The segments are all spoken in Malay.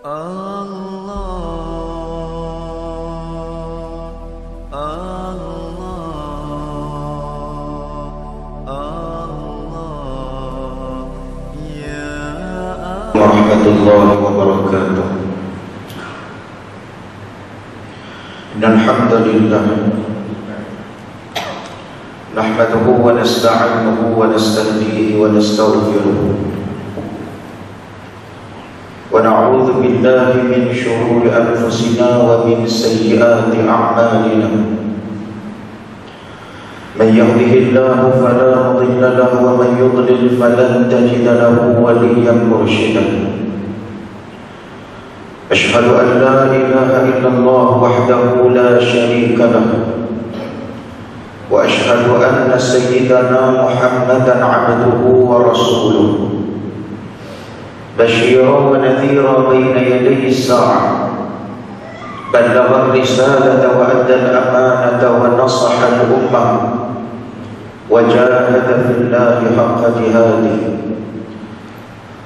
warahmatullahi wabarakatuh. Alhamdulillah nahmaduhu wa nasta'inuhu wa nastahdihi wa nastaghfiruh wa na'udzu billahi min shururi anfusina wa min sayyiati a'malina. من يهده الله فلا مضل له ومن يضلل فلن تجد له وليا مرشدا. أشهد أن لا إله إلا الله وحده لا شريك له وأشهد أن سيدنا محمدا عبده ورسوله بشيرا ونذيرا بين يدي الساعة بلغ الرسالة وأدى الأمانة ونصح الأمة وجاهد في الله حق جهاده.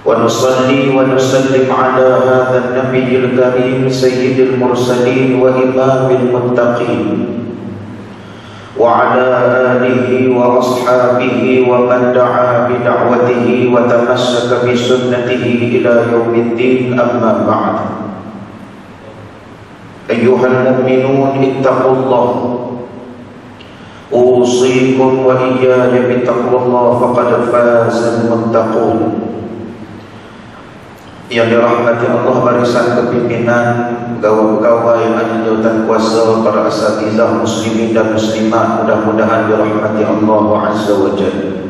ونصلي ونسلم على هذا النبي الكريم سيد المرسلين وإمام المتقين وعلى آله وأصحابه ومن دعا بدعوته وتمسك بسنته إلى يوم الدين. أما بعد، أيها المؤمنون اتقوا الله، أوصيكم وإياي بتقوى الله فقد فاز المتقون. Yang dirahmati Allah, barisan kepimpinan, pegawai-pegawai ahli jawatan kuasa, para asatizah muslimin dan muslimat, mudah-mudahan dirahmati Allah Azza wa Jalla.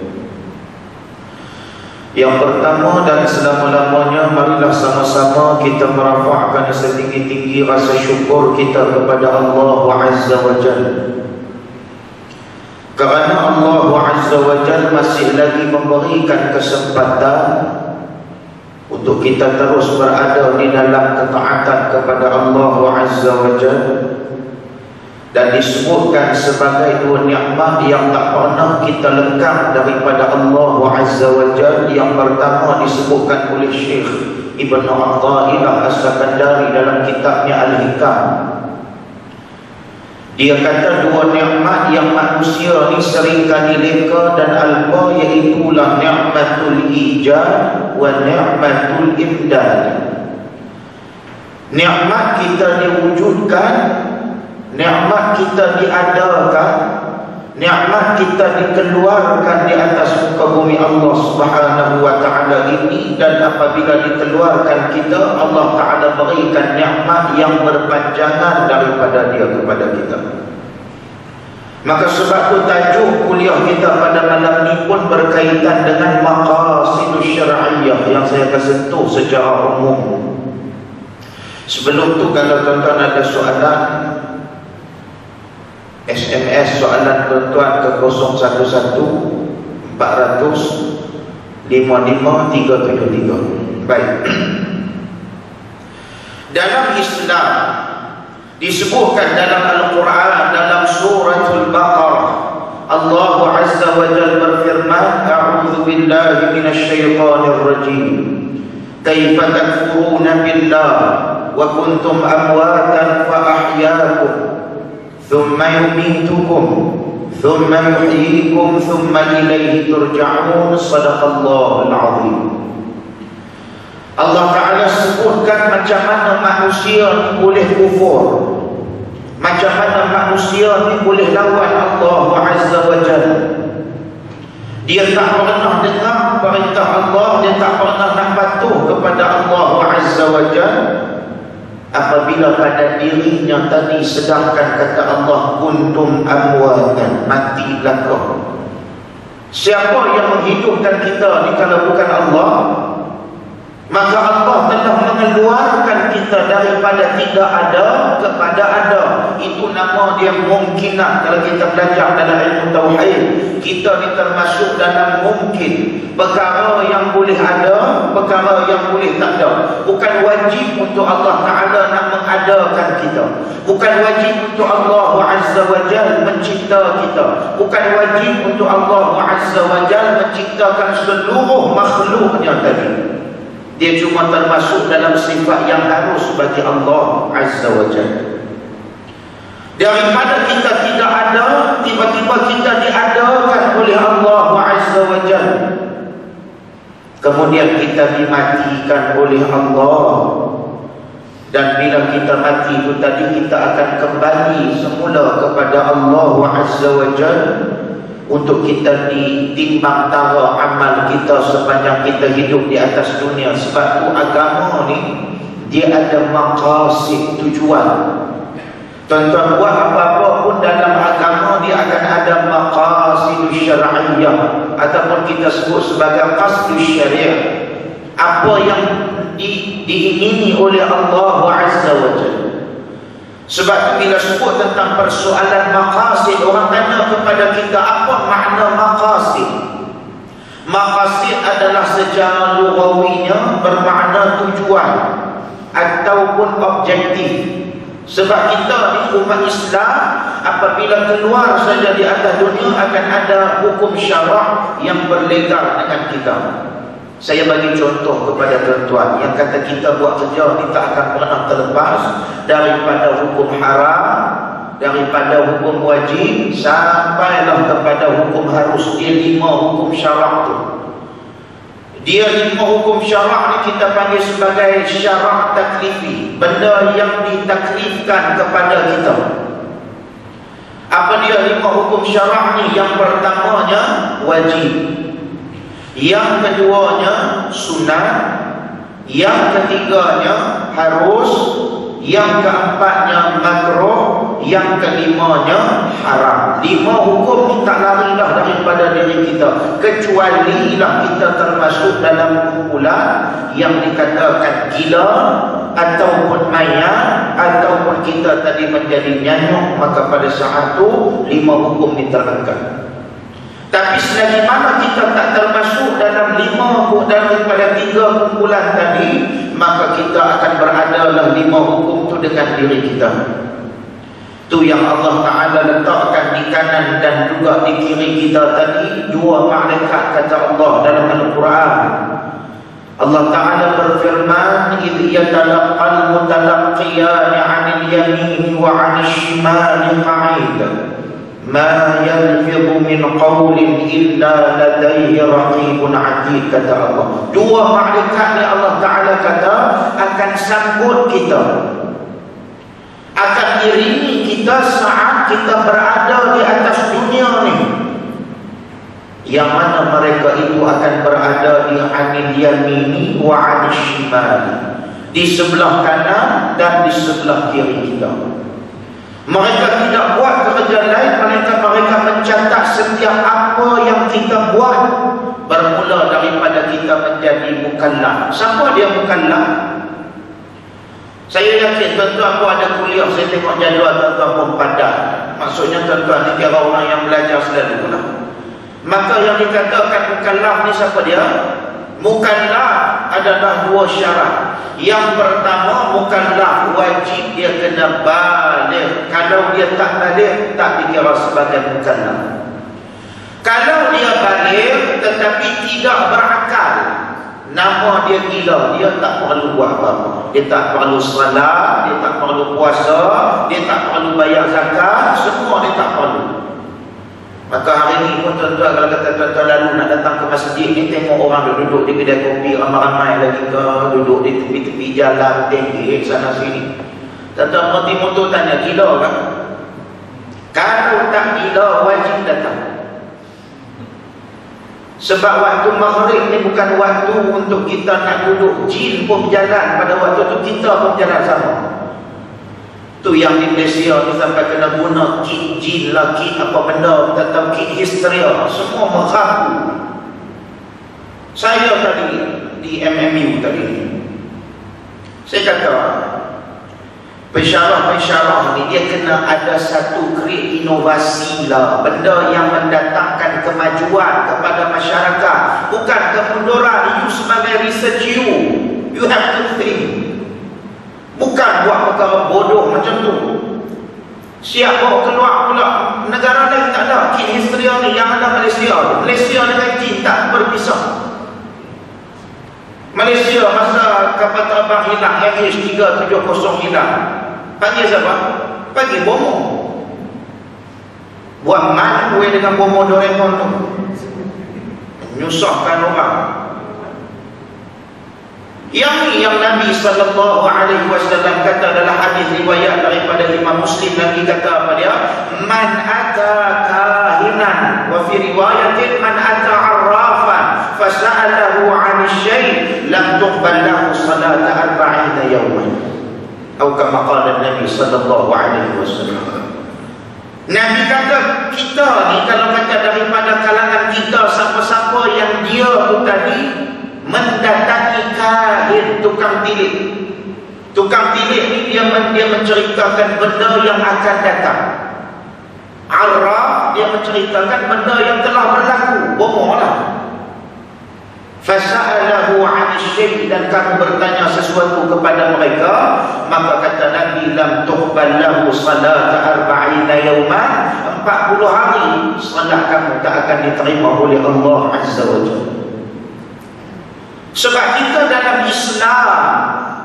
Yang pertama dan selama-lamanya, marilah sama-sama kita merafakkan setinggi-tinggi rasa syukur kita kepada Allah Azza wa Jalla. Kerana Allah Azza wa Jalla masih lagi memberikan kesempatan untuk kita terus berada di dalam ketaatan kepada Allah Azza wa Jalla, dan disebutkan sebagai dua nikmat yang tak pernah kita lekang daripada Allah Azza wa Jalla. Yang pertama disebutkan oleh Syekh Ibn Atha'illah As-Sakandari dalam kitabnya Al-Hikam. Dia kata dua nikmat yang manusia ni seringkali leka dan alpa, iaitulah ni'matul ijad wa ni'matul imdad. Nikmat kita diwujudkan, nikmat kita diadakan, nikmat kita dikeluarkan di atas muka bumi Allah Subhanahu wa ta'ala ini. Dan apabila dikeluarkan kita, Allah Ta'ala berikan nikmat yang berpanjangan daripada Dia kepada kita. Maka sebab itu tajuk kuliah kita pada malam ini pun berkaitan dengan maqasidus syar'iyyah yang saya akan sentuh secara umum. Sebelum tu, kalau tuan-tuan ada soalan, SMS soalan tuan-tuan ke 011 400 55 373. Baik. Dalam Islam disebutkan dalam Al-Quran, dalam suratul Baqarah, Allah Azza wa Jalla berfirman, A'udzu billahi minasyaitonir rajim. Kaifa takfuruna billah wa kuntum amwatan fa ahyaakum thumma yumitukum thumma yuhyikum thumma ilaihi turja'un. Sadaqallahul azim. Allah Ta'ala sebutkan macam mana manusia boleh kufur, macam mana manusia ni boleh lawan Allah Azza wa Jalla. Dia tak pernah dengar perintah Allah, dia tak pernah nak patuh kepada Allah Azza wa Jalla. Apabila pada dirinya tadi sedangkan kata Allah, kuntum amwatan, matilah kau. Siapa yang menghidupkan kita ni kalau bukan Allah? Maka Allah telah mengeluarkan kita daripada tidak ada kepada ada. Itu nama dia mungkinat. Kalau kita belajar dalam ilmu tauhid, kita ni termasuk dalam mungkin. Perkara yang boleh ada, perkara yang boleh tak ada. Bukan wajib untuk Allah Ta'ala nak mengadakan kita. Bukan wajib untuk Allah Azza wa Jalla mencipta kita. Bukan wajib untuk Allah Azza wa Jalla menciptakan seluruh makhluknya tadi. Dia cuma termasuk dalam sifat yang harus bagi Allah Azza wa Jalla. Daripada kita tidak ada, tiba-tiba kita diadakan oleh Allah Azza wa Jalla. Kemudian kita dimatikan oleh Allah. Dan bila kita mati itu tadi, kita akan kembali semula kepada Allah Azza wa Jalla untuk kita ditimbang tara amal kita sepanjang kita hidup di atas dunia. Sebab tu agama ni dia ada maqasid, tujuan. Tuan-tuan, buat apa-apa pun dalam agama dia akan ada maqasid syar'iyyah ataupun kita sebut sebagai qasd syariah. Apa yang diingini oleh Allah Azza wa Jalla. Sebab bila sebut tentang persoalan maqasid, orang tanya kepada kita, apa makna maqasid? Maqasid adalah secara lughawinya bermakna tujuan ataupun objektif. Sebab kita di umat Islam, apabila keluar saja di atas dunia akan ada hukum syarak yang berlegal dengan kita. Saya bagi contoh kepada tuan-tuan yang kata kita buat kerja ni tak akan pernah terlepas daripada hukum haram, daripada hukum wajib, sampailah kepada hukum harus. Dia 5 hukum syarak tu. Dia 5 hukum syarak ni kita panggil sebagai syarak taklifi, benda yang ditaklifkan kepada kita. Apa dia 5 hukum syarak ni? Yang pertamanya wajib, yang keduanya sunat, yang ketiganya harus, yang keempatnya makruh, yang kelimanya haram. 5 hukum ni tak larilah daripada diri kita, kecuali lah kita termasuk dalam kumpulan yang dikatakan gila ataupun mayat ataupun kita tadi menjadi nyanyuk, maka pada saat tu 5 hukum ni terangkat. Tapi selagi mana kita tak termasuk dalam 5 daripada 3 kumpulan tadi, maka kita akan beradalah 5 hukum tu dengan diri kita. Tu yang Allah Ta'ala letakkan di kanan dan juga di kiri kita tadi, 2 malaikat kata Allah dalam Al-Quran. Allah Ta'ala berfirman, idh yatalaqqal mutalaqqiyani 'anil yamini wa 'anil shimali qa'id. Ma yalfidhu min qawlin illa ladayhi raqibun 'atid, kata Allah. 2 malaikat ni Allah Ta'ala kata akan sambut kita, akan iringi kita saat kita berada di atas dunia ni. Yang mana mereka itu akan berada di 'anil yamini wa 'anil shimali, di sebelah kanan dan di sebelah kiri kita. Mereka tidak buat kerja lain, mereka mencatat setiap apa yang kita buat, bermula daripada kita menjadi mukallaf. Siapa dia mukallaf? Saya yakin tuan-tuan pun ada kuliah, saya tengok jadual tuan-tuan pun padat. Maksudnya tuan-tuan ni kira orang yang belajar selalu lah. Maka yang dikatakan mukallaf ni siapa dia? Mukallaf adalah 2 syarat. Yang pertama, mukallaf wajib dia kena baligh. Kalau dia tak baligh, tak dikira sebagai mukallaf. Kalau dia baligh tetapi tidak berakal, nama dia gila. Dia tak perlu buat apa-apa. Dia tak perlu salat, dia tak perlu puasa, dia tak perlu bayar zakat, semua dia tak perlu. Maka hari ini pun tuan-tuan, kalau kata tuan-tuan lalu nak datang ke masjid ni, tengok orang duduk di kedai kopi ramai-ramai lagi ke, duduk di tepi-tepi jalan, tenggek sana sini. Tuan-tuan berhenti motor tanya, gila kan? Kalau tak gila, wajib datang. Sebab waktu maghrib ni bukan waktu untuk kita nak duduk. Jin pun berjalan pada waktu tu, kita pun berjalan sama. Tu yang di Malaysia ni sampai kena guna kit jin lah, kit apa benda, tak tahu, kit histeria, semua mengaku. Saya tadi di MMU tadi, saya kata pensyarah ni dia kena ada satu create inovasi lah, benda yang mendatangkan kemajuan kepada masyarakat, bukan kemunduran. You sebagai research, you have to think. Bukan buat perkara bodoh macam tu. Siap bawa keluar pula. Negara lain tak ada kit histeria ni, yang ada Malaysia. Malaysia dengan Jin tak berpisah. Malaysia masa kapal terbang hilang MH370 hilang, panggil siapa? Panggil Bomo. Buat main gue dengan Bomo Doraemon tu, menyusahkan orang. Yang Nabi SAW kata dalam hadis riwayat daripada Imam Muslim, Nabi kata apa dia? Man ata kahinan, wa fi riwayatin man ata arrafan fasa'alahu 'ani syai' lam tuqbal lahu salata 40 yawman. Atau kama qala Nabi SAW. Nabi kata kita ni, kalau kata daripada kalangan kita, siapa-siapa yang dia tu tadi mendatangi kahin, tukang tilik. Tukang tilik ni dia menceritakan benda yang akan datang. Arraf dia menceritakan benda yang telah berlaku. Bohong lah. Fasa'alahu 'ani syai', dan kamu bertanya sesuatu kepada mereka, maka kata Nabi, lam tuqbal lahu salata 40 yawman, 40 hari salat kamu tak akan diterima oleh Allah Azza wa Jalla. Sebab kita dalam Islam,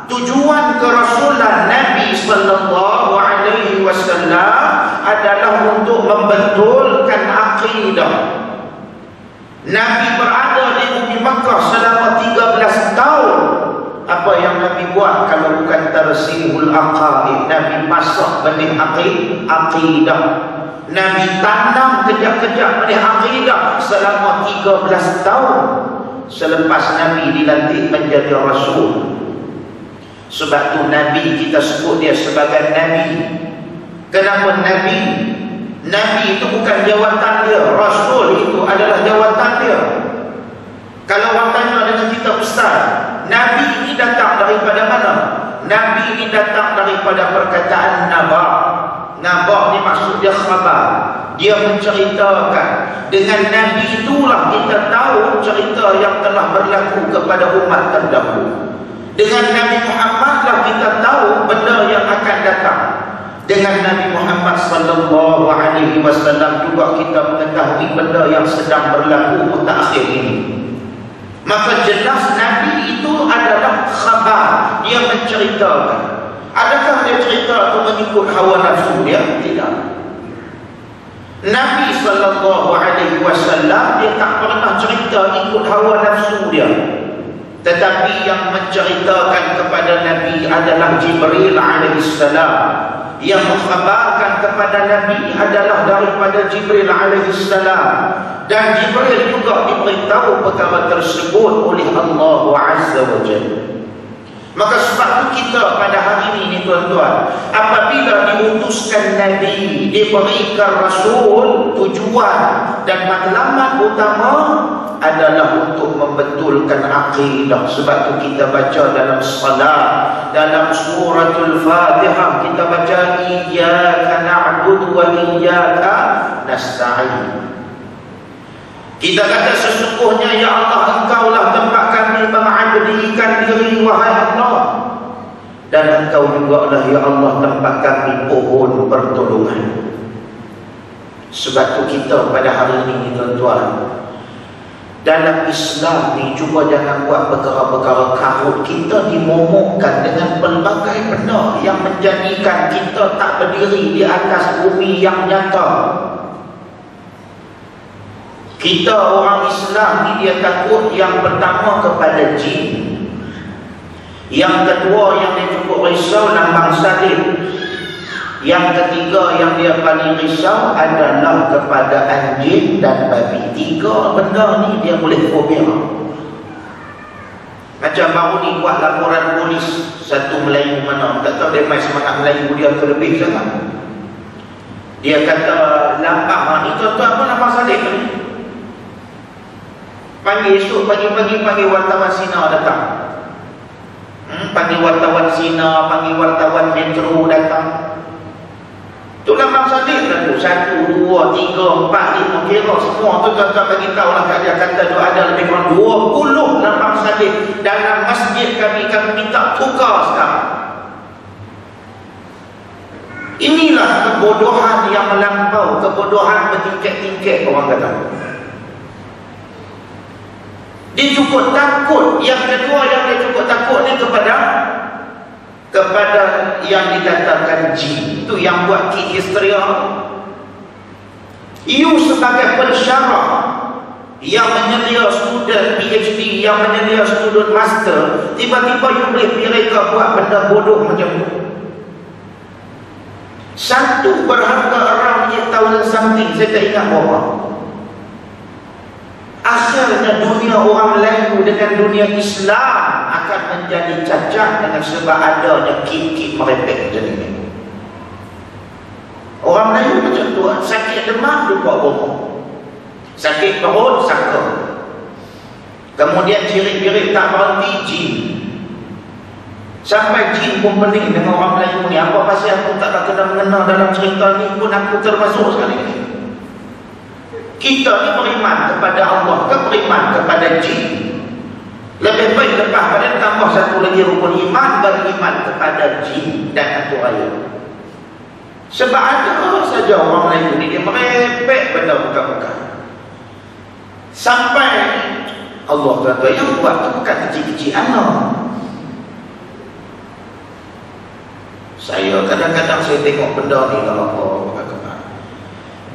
tujuan kerasulan Nabi sallallahu alaihi wasallam adalah untuk membetulkan akidah. Nabi berada di bumi Makkah selama 13 tahun. Apa yang Nabi buat kalau bukan tarsihul aqaid? Nabi masak benih akidah. Nabi tanam kejap-kejap benih akidah selama 13 tahun. Selepas Nabi dilantik menjadi Rasul. Sebab tu Nabi kita sebut dia sebagai Nabi. Kenapa Nabi? Nabi itu bukan jawatan dia, Rasul itu adalah jawatan dia. Kalau orang tanya dengan kita, Ustaz, Nabi ini datang daripada mana? Nabi ini datang daripada perkataan Naba. Naba ni maksud dia khabar. Dia menceritakan. Dengan Nabi itulah kita tahu cerita yang telah berlaku kepada umat terdahulu. Dengan Nabi Muhammad lah kita tahu benda yang akan datang. Dengan Nabi Muhammad sallallahu alaihi wasallam juga kita mengetahui benda yang sedang berlaku mutakhir ini. Maka jelas Nabi itu adalah khabar. Dia menceritakan. Adakah dia cerita itu mengikut hawa nafsu dia? Tidak. Nabi sallallahu alaihi wasallam dia tak pernah cerita ikut hawa nafsu dia. Tetapi yang menceritakan kepada Nabi adalah Jibril alaihissalam. Yang mengkhabarkan kepada Nabi adalah daripada Jibril alaihissalam. Dan Jibril juga diberitahu perkara tersebut oleh Allah Azza wa Jalla. Maka sebab itu kita pada hari ini tuan-tuan, apabila diutuskan Nabi, diberikan Rasul, tujuan dan matlamat utama adalah untuk membetulkan akidah. Sebab itu kita baca dalam salat, dalam suratul Fatihah, kita baca iyyaka na'budu wa iyyaka nasta'in. Kita kata sesungguhnya ya Allah, Engkaulah tempat kami mengabdikan diri, wahai Allah. Dan Engkau juga lah ya Allah tempat kami pohon pertolongan. Sebab itu kita pada hari ini tuan-tuan, dalam Islam ni cuba jangan buat perkara-perkara karut. Kita dimomokkan dengan pelbagai benda yang menjadikan kita tak berdiri di atas bumi yang nyata. Kita orang Islam ni dia takut yang pertama kepada jin. Yang kedua yang dia cukup risau lambang salib. Yang ketiga yang dia paling risau adalah kepada anjing dan babi. Tiga benda ni dia boleh fobia. Macam baru ni buat laporan polis satu Melayu mana, tak tahu dia main semangat Melayu dia terlebih sangat. Dia kata lambang ni tuan-tuan apa lambang salib ni? Panggil esok pagi-pagi, panggil wartawan Sina datang. Panggil wartawan Sina, panggil wartawan Metro datang. Itu lambang salib lah tu. 1, 2, 3, 4, 5 kira semua tu tuan-tuan bagi tahu lah kat dia. Kata tu ada lebih kurang 20 lambang salib dalam masjid kami minta tukar sekarang. Inilah kebodohan yang melampau, kebodohan bertingkat-tingkat orang kata. Dia cukup takut. Yang kedua yang dia cukup takut ni kepada yang dikatakan jin. Itu yang buat kit histeria. You sebagai pensyarah yang menyedia student PhD, yang menyedia student master, tiba-tiba you boleh mereka buat benda bodoh macam tu. Satu berharga around 8,000 something, saya tak ingat berapa. Akhirnya dunia orang Melayu dengan dunia Islam akan menjadi cacat dengan sebab adanya kit-kit merepek macam ni. Orang Melayu macam tu, sakit demam dia buat bohong, sakit perut sangka, kemudian cirit-cirit tak berhenti jin. Sampai jin pun pening dengan orang Melayu ni. Apa pasal aku tak nak kena mengenal dalam cerita ni pun aku termasuk sekali ni. Kita ni beriman kepada Allah ke beriman kepada jin? Lebih baik lepas pada tambah satu lagi rukun iman, beriman kepada jin dan hantu raya. Sebab ada saja orang Melayu ni dia merepek benda bukan-bukan. Sampai Allah kata yang buat tu bukan kecil-kecil anak. Saya kadang-kadang saya tengok benda ni kalau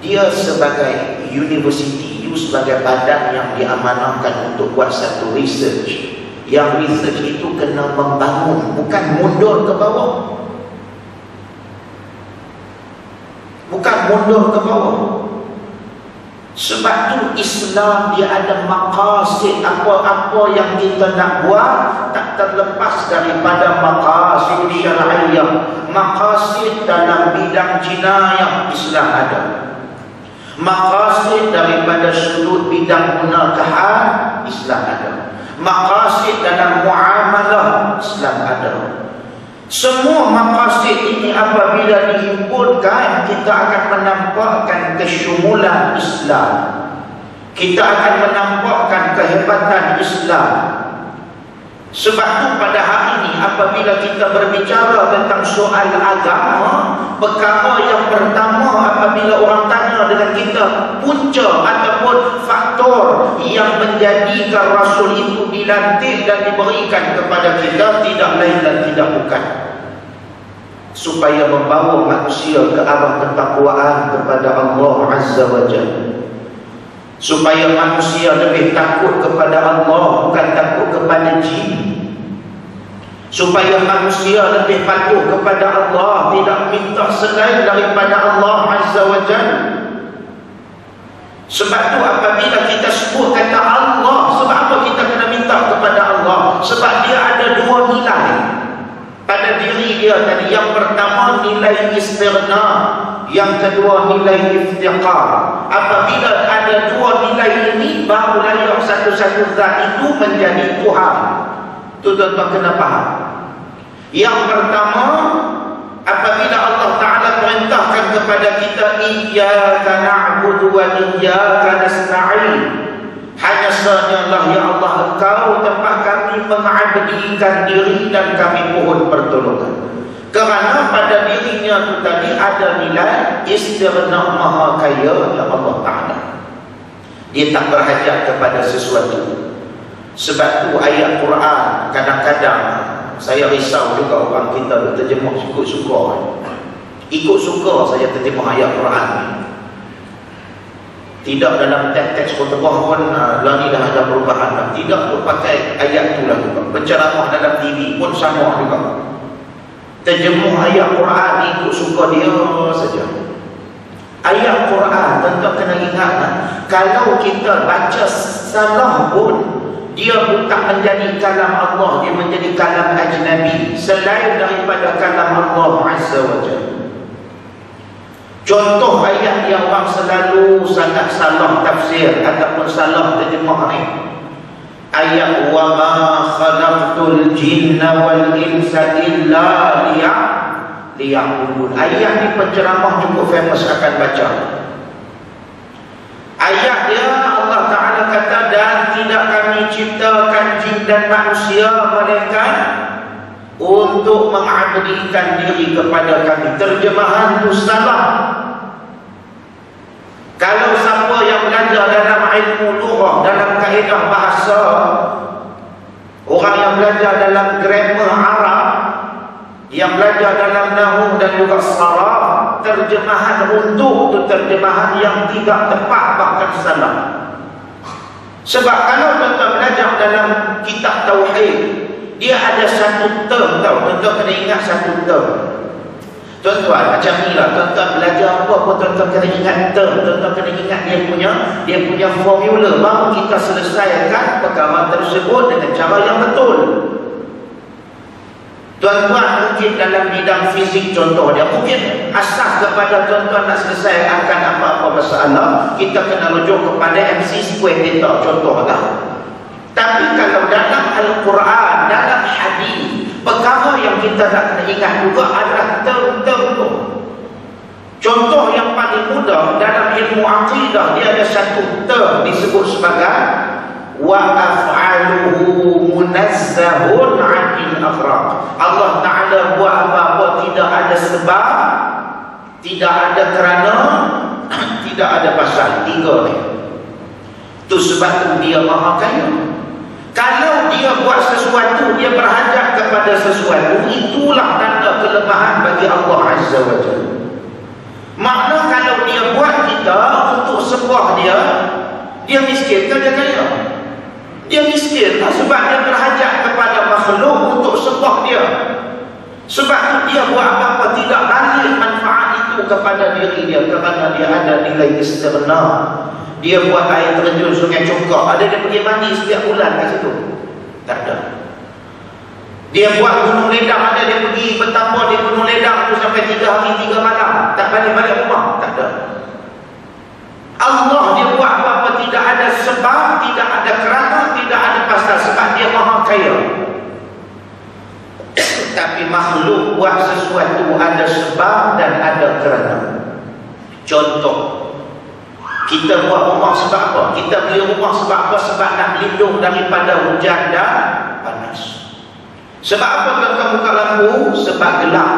dia sebagai universiti, you sebagai badan yang diamanahkan untuk buat satu research. Yang research itu kena membangun, bukan mundur ke bawah. Bukan mundur ke bawah. Sebab tu Islam dia ada maqasid. Apa-apa yang kita nak buat tak terlepas daripada maqasid syar'iyah. Maqasid dalam bidang jinayah Islam ada. Maqasid daripada sudut bidang penakahan Islam ada. Maqasid dalam muamalah Islam ada. Semua maqasid ini apabila dihimpunkan, kita akan menampakkan kesyumulan Islam. Kita akan menampakkan kehebatan Islam. Sebab tu pada hari ini apabila kita berbicara tentang soal agama, perkara yang pertama apabila orang tanya dengan kita, punca ataupun faktor yang menjadikan Rasul itu dilantik dan diberikan kepada kita tidak lain dan tidak bukan supaya membawa manusia ke arah ketakwaan kepada Allah Azza wa Jalla. Supaya manusia lebih takut kepada Allah, bukan takut kepada jin. Supaya manusia lebih patuh kepada Allah, tidak minta selain daripada Allah Azza wa Jalla. Sebab tu apabila kita sebut kata Allah, sebab apa kita kena minta kepada Allah? Sebab dia ada dua nilai pada diri dia tadi. Yang pertama nilai istirna, yang kedua nilai iftiqar. Apabila ada dua nilai ini, barulah yang satu-satu zat itu menjadi Tuhan. Itu tuan-tuan kena faham. Yang pertama, apabila Allah Ta'ala perintahkan kepada kita, iyyaka na'budu wa iyyaka nasta'in, hanya sanyalah ya Allah Engkau tempat kami mengabdikan diri dan kami mohon pertolongan. Kerana pada dirinya itu tadi ada nilai istirna maha kaya ya Allah Ta'ala. Dia tak berhajat kepada sesuatu. Sebab tu ayat Quran kadang-kadang saya risau juga orang kita terjemah ikut suka. Ikut suka saya terjemah ayat Quran ni. Tidak dalam teks-teks khutbah pun lah ni dah ada perubahan dah. Tidak tu pakai ayat tu lah juga. Penceramah dalam TV pun sama juga. Terjemah ayat Quran ni ikut suka dia saja. Ayat Quran tentu kena ingat, kalau kita baca salah pun dia bukan menjadi kalam Allah, dia menjadi kalam ajnabi selain daripada kalam Allah Azza wa Jalla. Contoh ayat yang orang selalu sangat salah tafsir ataupun salah terjemah ni, ayat wa ma khalaqtul jinna wal insa illa liya'budun. Ayat ni penceramah cukup famous akan baca. Ayat dia Allah Ta'ala kata, dan tidak kami ciptakan jin dan manusia melainkan untuk mengabdikan diri kepada kami. Terjemahan itu salah. Kalau siapa yang belajar dalam ilmu lughah, dalam kaedah bahasa, orang yang belajar dalam grammar Arab, yang belajar dalam nahwu dan juga saraf, terjemahan untuk itu terjemahan yang tidak tepat bahkan salah. Sebab kalau tuan-tuan belajar dalam kitab tauhid, dia ada satu term tau, tuan-tuan kena ingat satu term. Tuan-tuan macam ni lah, tuan-tuan belajar apa-apa, tuan-tuan kena ingat term, tuan-tuan kena ingat dia punya formula, baru kita selesaikan perkara tersebut dengan cara yang betul. Tuan-tuan mungkin dalam bidang fizik contoh dia, mungkin asas kepada tuan-tuan nak selesaikan apa-apa masalah, kita kena rujuk kepada MC square theta contohlah. Tapi kalau dalam Al-Quran, dalam hadis, perkara yang kita nak kena ingat juga adalah term-term tu. Contoh yang paling mudah dalam ilmu aqidah, dia ada satu term disebut sebagai wa af'aluhu munazzahun 'anil afraq. Allah Ta'ala buat apa-apa tidak ada sebab, tidak ada kerana, tidak ada pasal. Tiga ni. Tu sebab tu dia Maha Kaya. Kalau dia buat sesuatu, dia berhajat kepada sesuatu, itulah tanda kelemahan bagi Allah Azza wa Jalla. Makna kalau dia buat kita untuk sembah dia miskin ke dia kaya? Dia miskin sebab dia berhajat kepada makhluk untuk sembah dia. Sebab tu dia buat apa-apa tidak balik manfaat itu kepada diri dia, kerana dia ada nilai istighna. Dia buat air terjun Sungai Congkak, ada dia pergi mandi setiap bulan kat situ? Tak ada. Dia buat Gunung Ledang, ada dia pergi bertambah di Gunung Ledang tu sampai 3 hari 3 malam, tak balik-balik rumah? Tak ada. Allah dia buat apa-apa tidak ada sebab, tidak ada kerana, tidak ada pasal, sebab dia Maha Kaya. Tapi makhluk buat sesuatu ada sebab dan ada kerana. Contoh, kita buat rumah sebab apa? Kita beli rumah sebab apa? Sebab nak lindung daripada hujan dan panas. Sebab apa tuan-tuan buka lampu? Sebab gelap.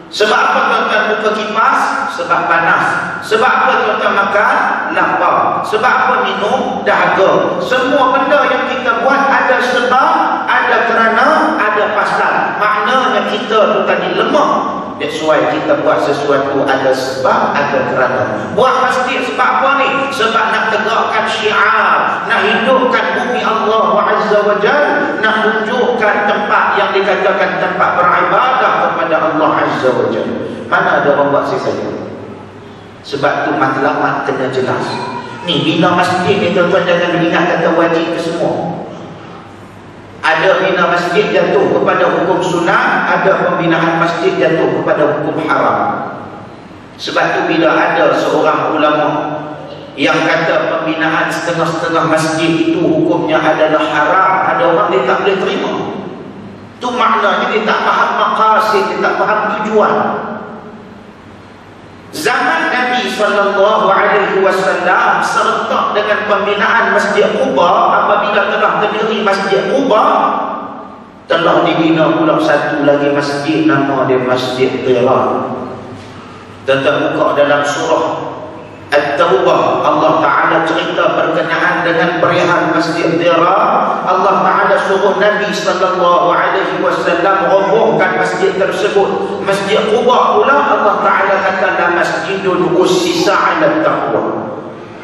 Sebab apa tuan-tuan buka kipas? Sebab panas. Sebab apa tuan-tuan makan? Lapar. Sebab apa minum? Dahaga. Semua benda yang kita buat ada sebab, ada kerana, ada pasal. Maknanya kita tu tadi lemah. That's why kita buat sesuatu ada sebab, ada kerana. Buat masjid sebab apa ni? Sebab nak tegakkan syiar, nak hidupkan bumi Allah Azza wa Jalla, nak tunjukkan tempat yang dikatakan tempat beribadah kepada Allah Azza wa Jalla. Mana ada orang buat sisa-sisa? Sebab tu matlamat kena jelas. Ni bina masjid ni tuan-tuan jangan ingat kata wajib ke semua. Ada bina masjid jatuh kepada hukum sunnah, ada pembinaan masjid jatuh kepada hukum haram. Sebab tu bila ada seorang ulama yang kata pembinaan setengah-setengah masjid itu hukumnya adalah haram, ada orang dia tak boleh terima. Tu maknanya dia tak faham maqasid, dia tak faham tujuan. Zaman Nabi SAW serentak dengan pembinaan Masjid Quba. Apabila telah berdiri Masjid Quba, telah dibina pula satu lagi masjid, nama dia Masjid Dhirar. Tentang buka dalam surah At-Taubah, Allah Ta'ala cerita berkenaan dengan perihal Masjid Dhirar. Allah Ta'ala suruh Nabi SAW robohkan masjid tersebut. Masjid Quba pula Allah Ta'ala kata la masjidun ussisa 'ala taqwa,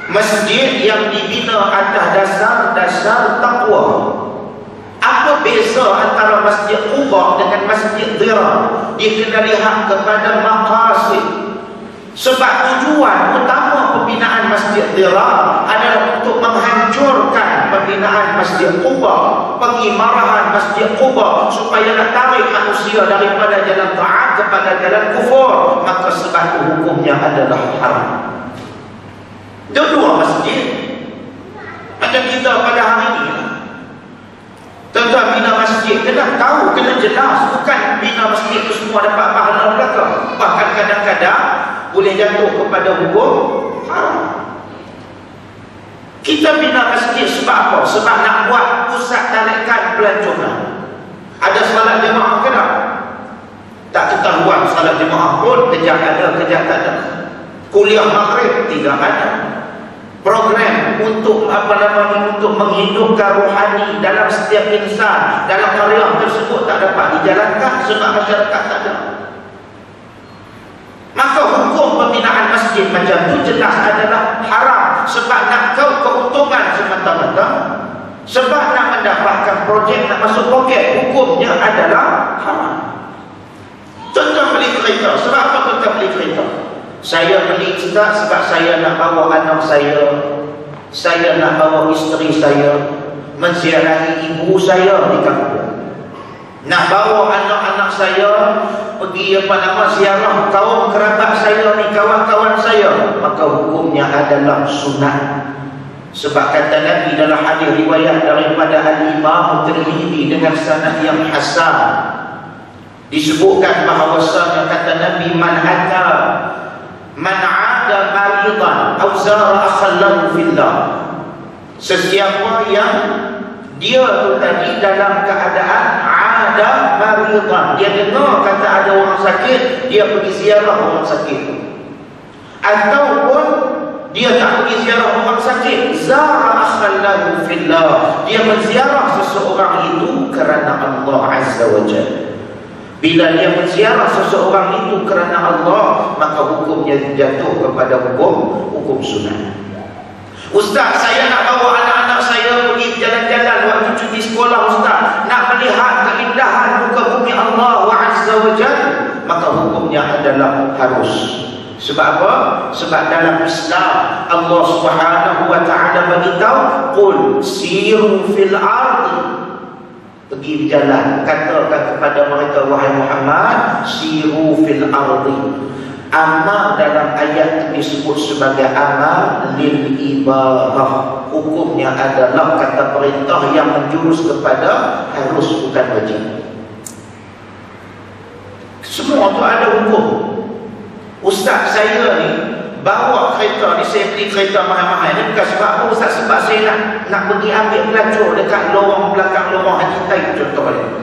masjid yang dibina atas dasar takwa. Apa beza antara Masjid Quba dengan Masjid Dhirar? Dia kena lihat kepada maqasid. Sebab tujuan utama pembinaan Masjid Dhirar adalah untuk menghancurkan pembinaan Masjid Quba, pengimarahan Masjid Quba, supaya nak tarik manusia daripada jalan taat kepada jalan kufur. Maka sebab itu hukumnya adalah haram. Dua masjid macam kita pada hari ini. Tuan-tuan bina masjid kena tahu, kena jelas. Bukan bina masjid itu semua dapat pahala belaka. Bahkan kadang-kadang boleh jatuh kepada hukum haram. Kita bina masjid sebab apa? Sebab nak buat pusat tarikan pelancongan. Ada salat jemaah ke tak? Tak ketahuan salat jemaah pun, kejap ada, kejap tak ada. Kuliah maghrib tidak ada. Program untuk untuk menghidupkan rohani dalam setiap insan, dalam karya tersebut tak dapat dijalankan sebab masyarakat tak ada. Maka hukum pembinaan masjid macam tu jelas adalah haram sebab nak keuntungan semata-mata, sebab nak mendapatkan projek, nak masuk poket, hukumnya adalah haram. Contoh beli kereta, sebab apa kita beli kereta? Saya beli Ustaz sebab saya nak bawa anak saya nak bawa isteri saya menziarahi ibu saya di kampung, nak bawa anak-anak saya pergi ziarah kaum kerabat saya ni, kawan-kawan saya, maka hukumnya adalah sunat. Sebab kata Nabi dalam hadis riwayat daripada Al-Imam Tirmidzi dengan sanad yang hasan, disebutkan bahawasanya kata Nabi, man ada maridan aw zara akhallahu fillah, sesiapa yang dia tu tadi dalam keadaan ada maridan, dia dengar kata ada orang sakit, dia pergi ziarah orang sakit, ataupun dia tak pergi ziarah orang sakit, zara akhallahu fillah, dia menziarah seseorang itu kerana Allah Azza wa Jalla. Bila dia menziarah seseorang itu kerana Allah, maka hukumnya jatuh kepada hukum sunat. Ustaz, saya nak bawa anak-anak saya pergi jalan-jalan waktu cuti sekolah Ustaz, nak melihat keindahan muka bumi Allah Azza wa Jalla, maka hukumnya adalah harus. Sebab apa? Sebab dalam Islam Allah Subhanahu wa taala beritahu, qul siru fil ardi, pergi berjalan, katakan kepada mereka wahai Muhammad, siru fil ardi. Amal dalam ayat ini disebut sebagai amal lil ibadah, hukumnya adalah kata perintah yang menjurus kepada harus, bukan wajib. Semua tu ada hukum. Ustaz, saya ni bawa kereta ni, saya beli kereta mahal-mahal ni bukan sebab apa Ustaz, sebab saya nak pergi ambil pelacur dekat lorong belakang lorong Haji Taib contohnya.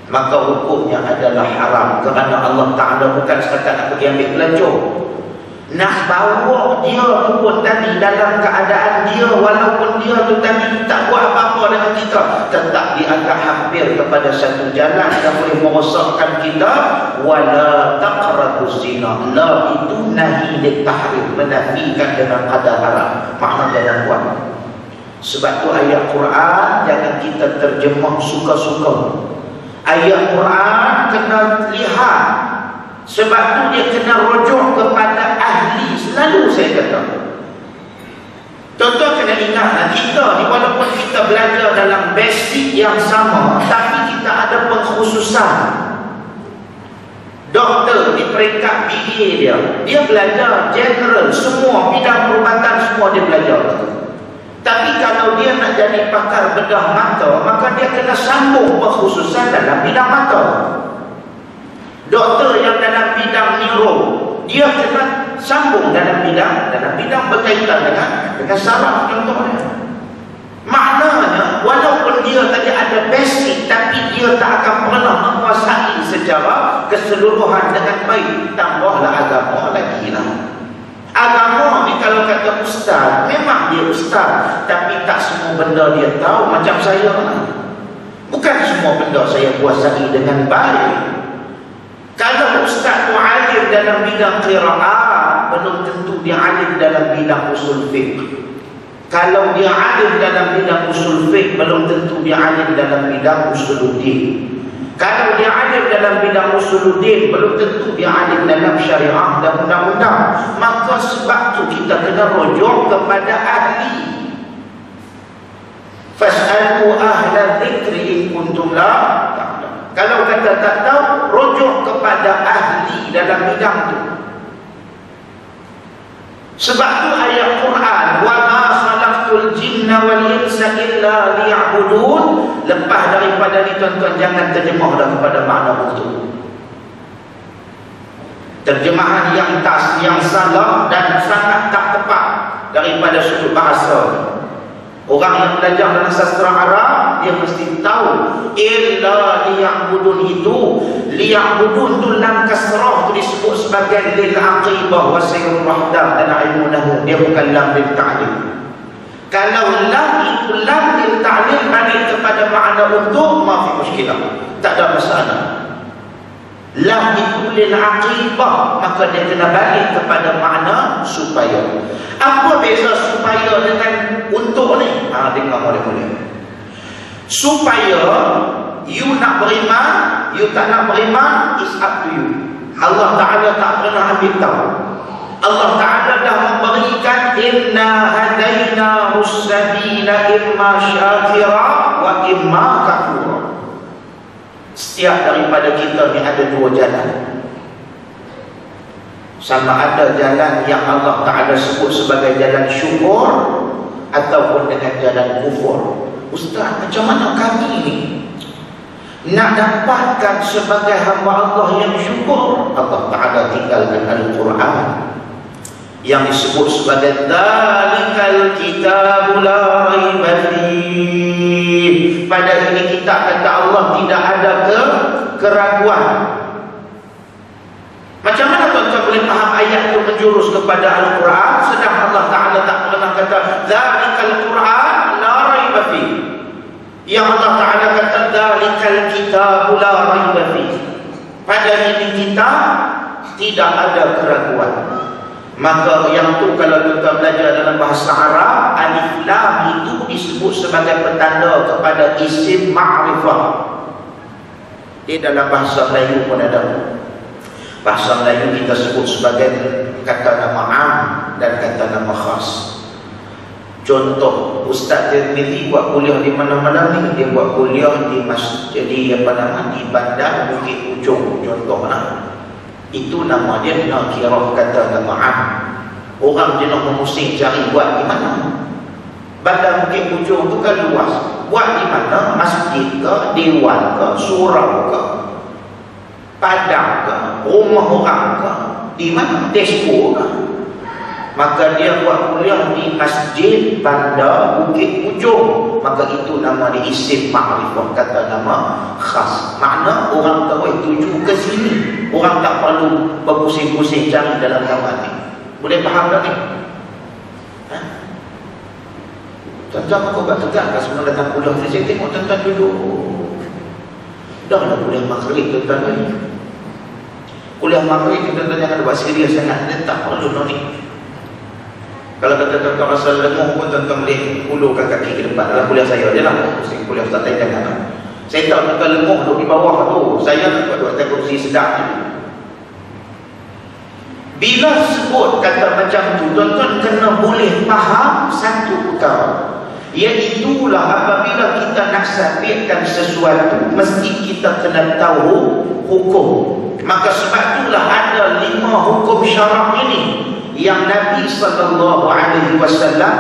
Maka hukumnya adalah haram kerana Allah Ta'ala bukan sekadar nak pergi ambil pelacur, nak bawa dia tu pun tadi dalam keadaan dia, walaupun dia tu tadi tak buat apa-apa dengan kita, tetap dianggap hampir kepada satu jalan yang boleh merosakkan kita. Wala taqrabuz zina, la itu nahi litahrim, menafikan dengan qadar haram, makna jangan buat. Sebab tu ayat Quran jangan kita terjemah suka-suka. Ayat Quran kena lihat, sebab tu dia kena rujuk kepada ahli. Selalu saya kata, contoh kena ingatlah, kita ni walaupun kita belajar dalam basic yang sama, tapi kita ada pengkhususan. Doktor di peringkat BA dia belajar general, semua bidang perubatan semua dia belajar. Tapi kalau dia nak jadi pakar bedah mata, maka dia kena sambung pengkhususan dalam bidang mata. Doktor yang dalam bidang neuro, dia kena sambung dalam bidang berkaitan dengan saraf contohnya. Maknanya walaupun dia tadi ada basic, tapi dia tak akan pernah menguasai secara keseluruhan dengan baik. Tambahlah agama lagi lah. Agama ni kalau kata ustaz, memang dia ustaz, tapi tak semua benda dia tahu. Macam saya lah, bukan semua benda saya kuasai dengan baik. Kalau ustaz tu alim dalam bidang qiraat, belum tentu dia alim dalam bidang usul fiqh. Kalau dia alim dalam bidang usul fiqh, belum tentu dia alim dalam bidang usuluddin. Kalau dia alim dalam bidang usuluddin, belum tentu dia alim dalam syariah dan undang-undang. Maka sebab tu kita kena rujuk kepada ahli. Fas'alu ahla dzikri in kuntum la ta'lamun. Kalau kata tak tahu, rujuk kepada ahli dalam bidang tu. Sebab tu ayat Quran, wa ma khalaqtul jinna wal insa illa liya'budun, lepas daripada ni tuan-tuan jangan terjemah dah kepada makna betul. Terjemahan yang salah dan sangat tak tepat daripada sudut bahasa. Orang yang belajar dalam sastra Arab, dia mesti tahu illa liya'budun itu, liya'budun tu lam kasrah tu disebut sebagai lil aqibah wa sayyid rahdah dalam ilmu nahwu. Dia bukan lam lil ta'lil. Kalau lam itu lam lil ta'lil balik kepada makna untuk, maaf muskilah, tak ada masalah. Lam itu lil aqibah, maka dia kena balik kepada makna supaya. Apa beza supaya dengan untuk ni? Dengar boleh-boleh. Supaya you nak beriman, you tak nak beriman, is up to you. Allah Ta'ala tak pernah ambil tahu. Allah Ta'ala dah memberikan inna hadaina rusabila imma syakira wa imma kafura. Setiap daripada kita ni ada dua jalan. Sama ada jalan yang Allah Ta'ala sebut sebagai jalan syukur ataupun dengan jalan kufur. Ustaz, macam mana kami ni nak dapatkan sebagai hamba Allah yang syukur? Allah Ta'ala tinggalkan Al-Quran yang disebut sebagai Dzalikal Kitabu la raiba fihi. Pada ini kitab kata Allah tidak ada keraguan. Macam mana tuan-tuan boleh faham ayat itu menjurus kepada Al-Quran sedang Allah Ta'ala tak pernah kata Dzalikal Quran la raiba fihi. Yang Allah Ta'ala kata Dzalikal Kitabu la raiba fihi. Pada ini kita tidak ada keraguan. Maka yang tu kalau kita belajar dalam bahasa Arab, alif lam itu disebut sebagai petanda kepada isim ma'rifah. Di dalam bahasa Melayu pun ada. Bahasa Melayu kita sebut sebagai kata nama am dan kata nama khas. Contoh, Ustaz Tirmizi buat kuliah di mana-mana ni, dia buat kuliah di masjid di Bandar Bukit Ujung contohnya. Itu nama dia nakirah kata nama am. Orang dia nak memusing cari buat di mana. Bandar Bukit Ujung tu kan luas. Buat di mana? Masjid ke, dewan ke, surau ke, padang ke, rumah orang ke, di mana? Desko ke. Maka dia buat kuliah di Masjid Bandar Bukit Ujung. Maka itu nama dia isim ma'rifah, kata nama khas. Makna orang tahu tuju ke sini. Orang tak perlu berpusing-pusing cari dalam nama ni. Boleh faham tak ni? Tuan-tuan aku buat tegak kan sebelum datang kuliah ni. Saya tengok tuan-tuan duduk. Dah lah kuliah maghrib tuan-tuan ni. Kuliah maghrib tuan-tuan jangan buat serius sangat. Dia tak perlu ni. Kalau kata tuan-tuan rasa lenguh pun tuan-tuan boleh ulurkan kaki ke depan. Dalam kuliah saya je lah. Mesti kuliah Ustaz lain jangan. Saya tahu tuan-tuan lenguh duduk di bawah tu. Saya duduk atas kursi sedap ni. Bila sebut kata macam tu, tuan-tuan kena boleh faham satu perkara. Iaitulah apabila kita nak sabitkan sesuatu, mesti kita kena tahu hukum. Maka sebab itulah ada 5 hukum syarak ini yang Nabi SAW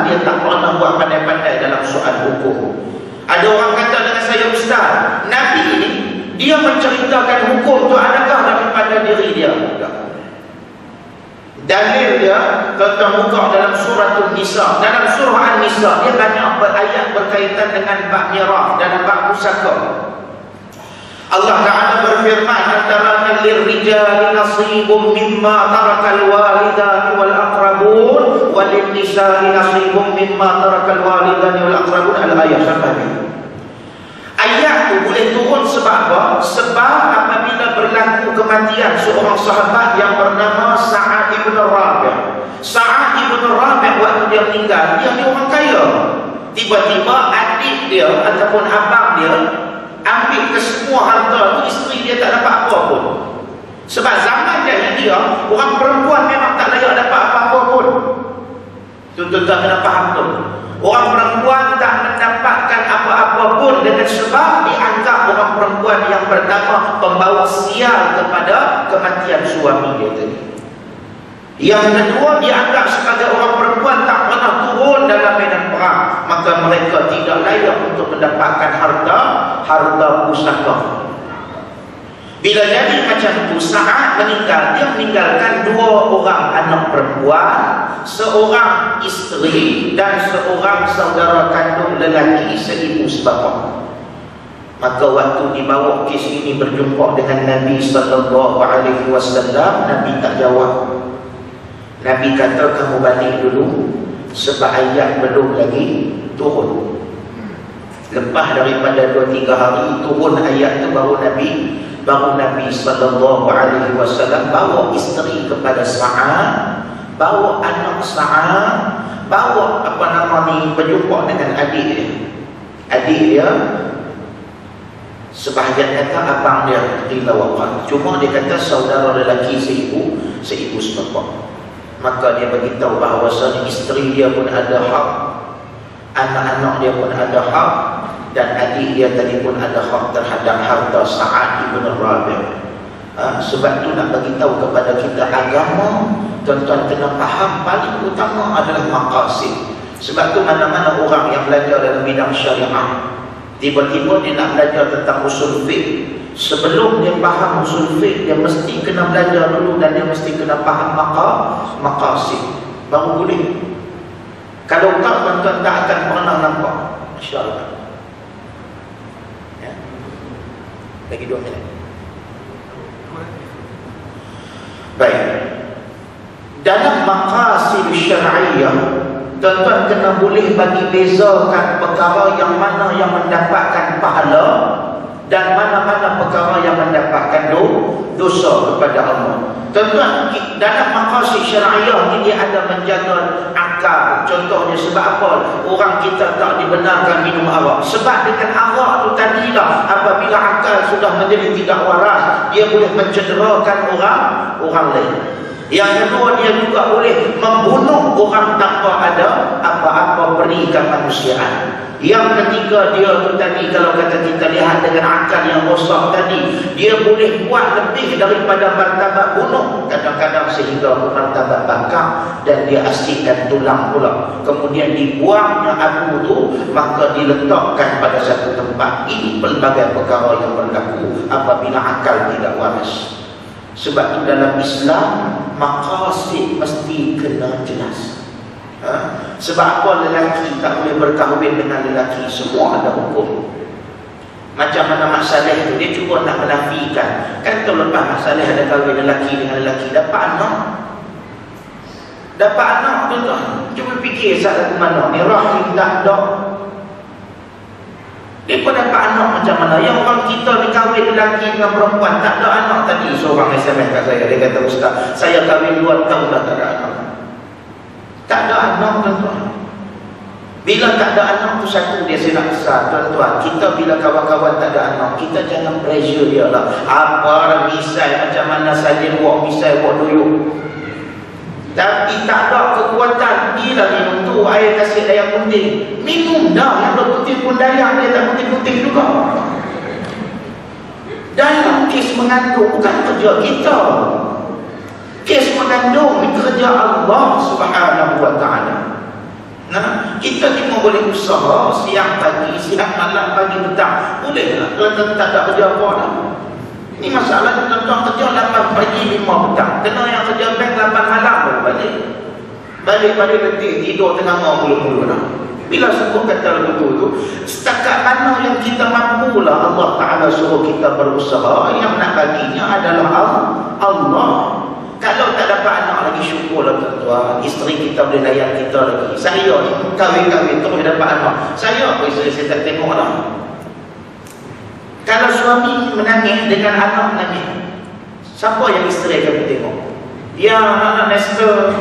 dia tak pernah buat pandai-pandai dalam soal hukum. Ada orang kata dengan saya, Ustaz, Nabi ini dia menceritakan hukum tu adakah daripada diri dia? Dalil dia tentang muka dalam surah An-Nisa. Dalam surah An-Nisa dia banyak ayat berkaitan dengan bab mirah dan bab pusaka. Allah Ta'ala berfirman, antaranya lirrijali nasibun mimma tarakal walidani wal aqrabun walin nisa'i nasibun mimma tarakal walidani wal aqrabun. Al-ayat sampai. Ayat tu boleh turun sebab apa? Sebab apabila berlaku kematian seorang sahabat yang bernama Sa'ad ibn Rabi'. Sa'ad ibn Rabi' waktu dia meninggal, dia ni orang kaya. Tiba-tiba adik dia ataupun abang dia ambil ke semua harta tu, isteri dia tak dapat apa pun. Sebab zaman jahiliyah, orang perempuan memang tak layak dapat apa-apa pun. Tuan-tuan kena faham tu. Orang perempuan tak mendapatkan apa-apa pun dengan sebab dianggap orang perempuan yang bernama pembawa sial kepada kematian suami dia tadi. Yang kedua, dianggap sebagai orang perempuan tak pernah turun dalam medan perang, maka mereka tidak layak untuk mendapatkan harta pusaka. Bila jadi macam tu, saat meninggal, dia meninggalkan 2 orang anak perempuan, seorang isteri dan seorang saudara kandung lelaki seibu sebapa. Maka waktu dibawa kes ini berjumpa dengan Nabi SAW, Nabi tak jawab. Nabi kata, kamu balik dulu sebab ayat belum lagi turun. Lepas daripada 2-3 hari turun ayat tu, baru Nabi SAW bawa isteri kepada Sa'ad, bawa anak Sa'ad, bawa berjumpa dengan adik dia. Sebahagian kata abang dia terima wafat, cuma dia kata saudara lelaki seibu sebapa. Maka dia beritahu bahawasanya isteri dia pun ada hak, anak-anak dia pun ada hak, dan adik dia tadi pun ada hak terhadap harta Sa'ad ibn Rabi'. Sebab tu nak beritahu kepada kita, agama tuan-tuan kena faham paling utama adalah maqasid. Sebab tu mana-mana orang yang belajar dalam bidang syariah, tiba-tiba dia nak belajar tentang usul fiqh, sebelum dia faham usul fiqh, dia mesti kena belajar dulu dan dia mesti kena faham maqasid, baru boleh. Kalau tak, tuan-tuan tak akan pernah nampak. InsyaAllah. Lagi 2 minit. Baik. Dalam maqasid syar'iyah, tuan-tuan kena boleh bagi bezakan perkara yang mana yang mendapatkan pahala dan mana-mana perkara yang mendapatkan dosa kepada Allah. Tuan-tuan, dalam maqasid syar'iyah ini dia ada menjaga akal. Contohnya, sebab apa orang kita tak dibenarkan minum arak? Sebab dengan arak tu tadilah, apabila akal sudah menjadi tidak waras, dia boleh mencederakan orang lain. Yang kedua, dia juga boleh membunuh orang tanpa ada apa-apa perikan manusiaan. Yang ketiga, dia tu tadi, kalau kata kita lihat dengan akal yang rosak tadi, dia boleh buat lebih daripada martabat bunuh, kadang-kadang sehingga martabat bakar, dan dia asyikkan tulang pula. Kemudian dibuangnya abu tu, maka diletakkan pada satu tempat. Ini pelbagai perkara yang berlaku apabila akal tidak waras. Sebab itu dalam Islam, maqasid mesti kena jelas. Sebab apa lelaki tak boleh berkahwin dengan lelaki? Semua ada hukum. Macam mana Mak Saleh tu, dia cuba nak menafikan. Kan kalau lepas Mak Saleh ada kahwin lelaki dengan lelaki, dapat anak tu tuan. Cuba fikir saat lagu mana ni, rahim tak ada. Dia pun dapat anak macam mana? Yang orang kita ni kahwin lelaki dengan perempuan, tak ada anak. Tadi seorang SMS kat saya, dia kata, Ustaz, saya kahwin 2 tahun dah tak ada anak. Tak ada anak, tuan-tuan. Bila tak ada anak tu, satu dia silap besar, tuan-tuan. Kita bila kawan-kawan tak ada anak, kita jangan pressure dia lah. Apa misal macam mana saja buat misal buat duyuk. Tapi tak ada kekuatan. Bila minum tu air kasih daya penting, minum dah. Yang berputih pun daya, dia tak putih-putih juga. Dalam kes mengandung bukan kerja kita. Kes mengandung ini kerja Allah Subhanahu wa ta'ala. Nah, kita cuma boleh usaha siang pagi, siang malam, pagi petang. Bolehlah kalau tak ada kerja apa dah. Ini masalah tuan-tuan, kerja 8 pagi 5 petang. Kena yang kerja bank 8 malam baru balik. Balik-balik letih, tidur tengah malam mula-mula dah. Bila sebut kata begitu tu, setakat mana yang kita mampu lah Allah Ta'ala suruh kita berusaha. Yang nak baginya adalah Allah. Kalau tak dapat anak lagi, syukurlah tuan-tuan. Isteri kita boleh layan kita lagi. Saya ni kahwin-kahwin terus dapat anak. Saya apa isteri saya tak tengok lah. Kalau suami menangis dengan anak menangis, siapa yang isteri akan tengok? Ya, anak Nestor.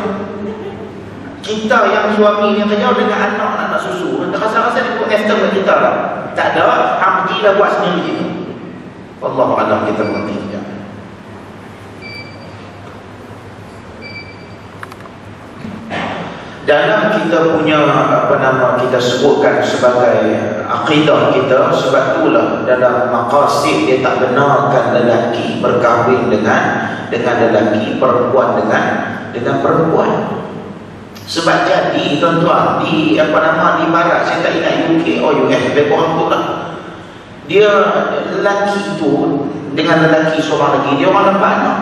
Kita yang suami yang kerja dengan anak susu, rasa-rasa dia buat Nestor dengan kita lah. Tak ada, pergilah buat sendiri je. Wallahualam, kita mengerti. Dalam kita punya kita sebutkan sebagai akidah kita, sebab itulah dalam maqasid dia tak benarkan lelaki berkahwin dengan lelaki, perempuan dengan perempuan. Sebab jadi tuan-tuan di di barat, saya tak ingat UK or US, lebih kurang tu lah. Dia lelaki tu dengan lelaki seorang lagi, dia orang dapat anak.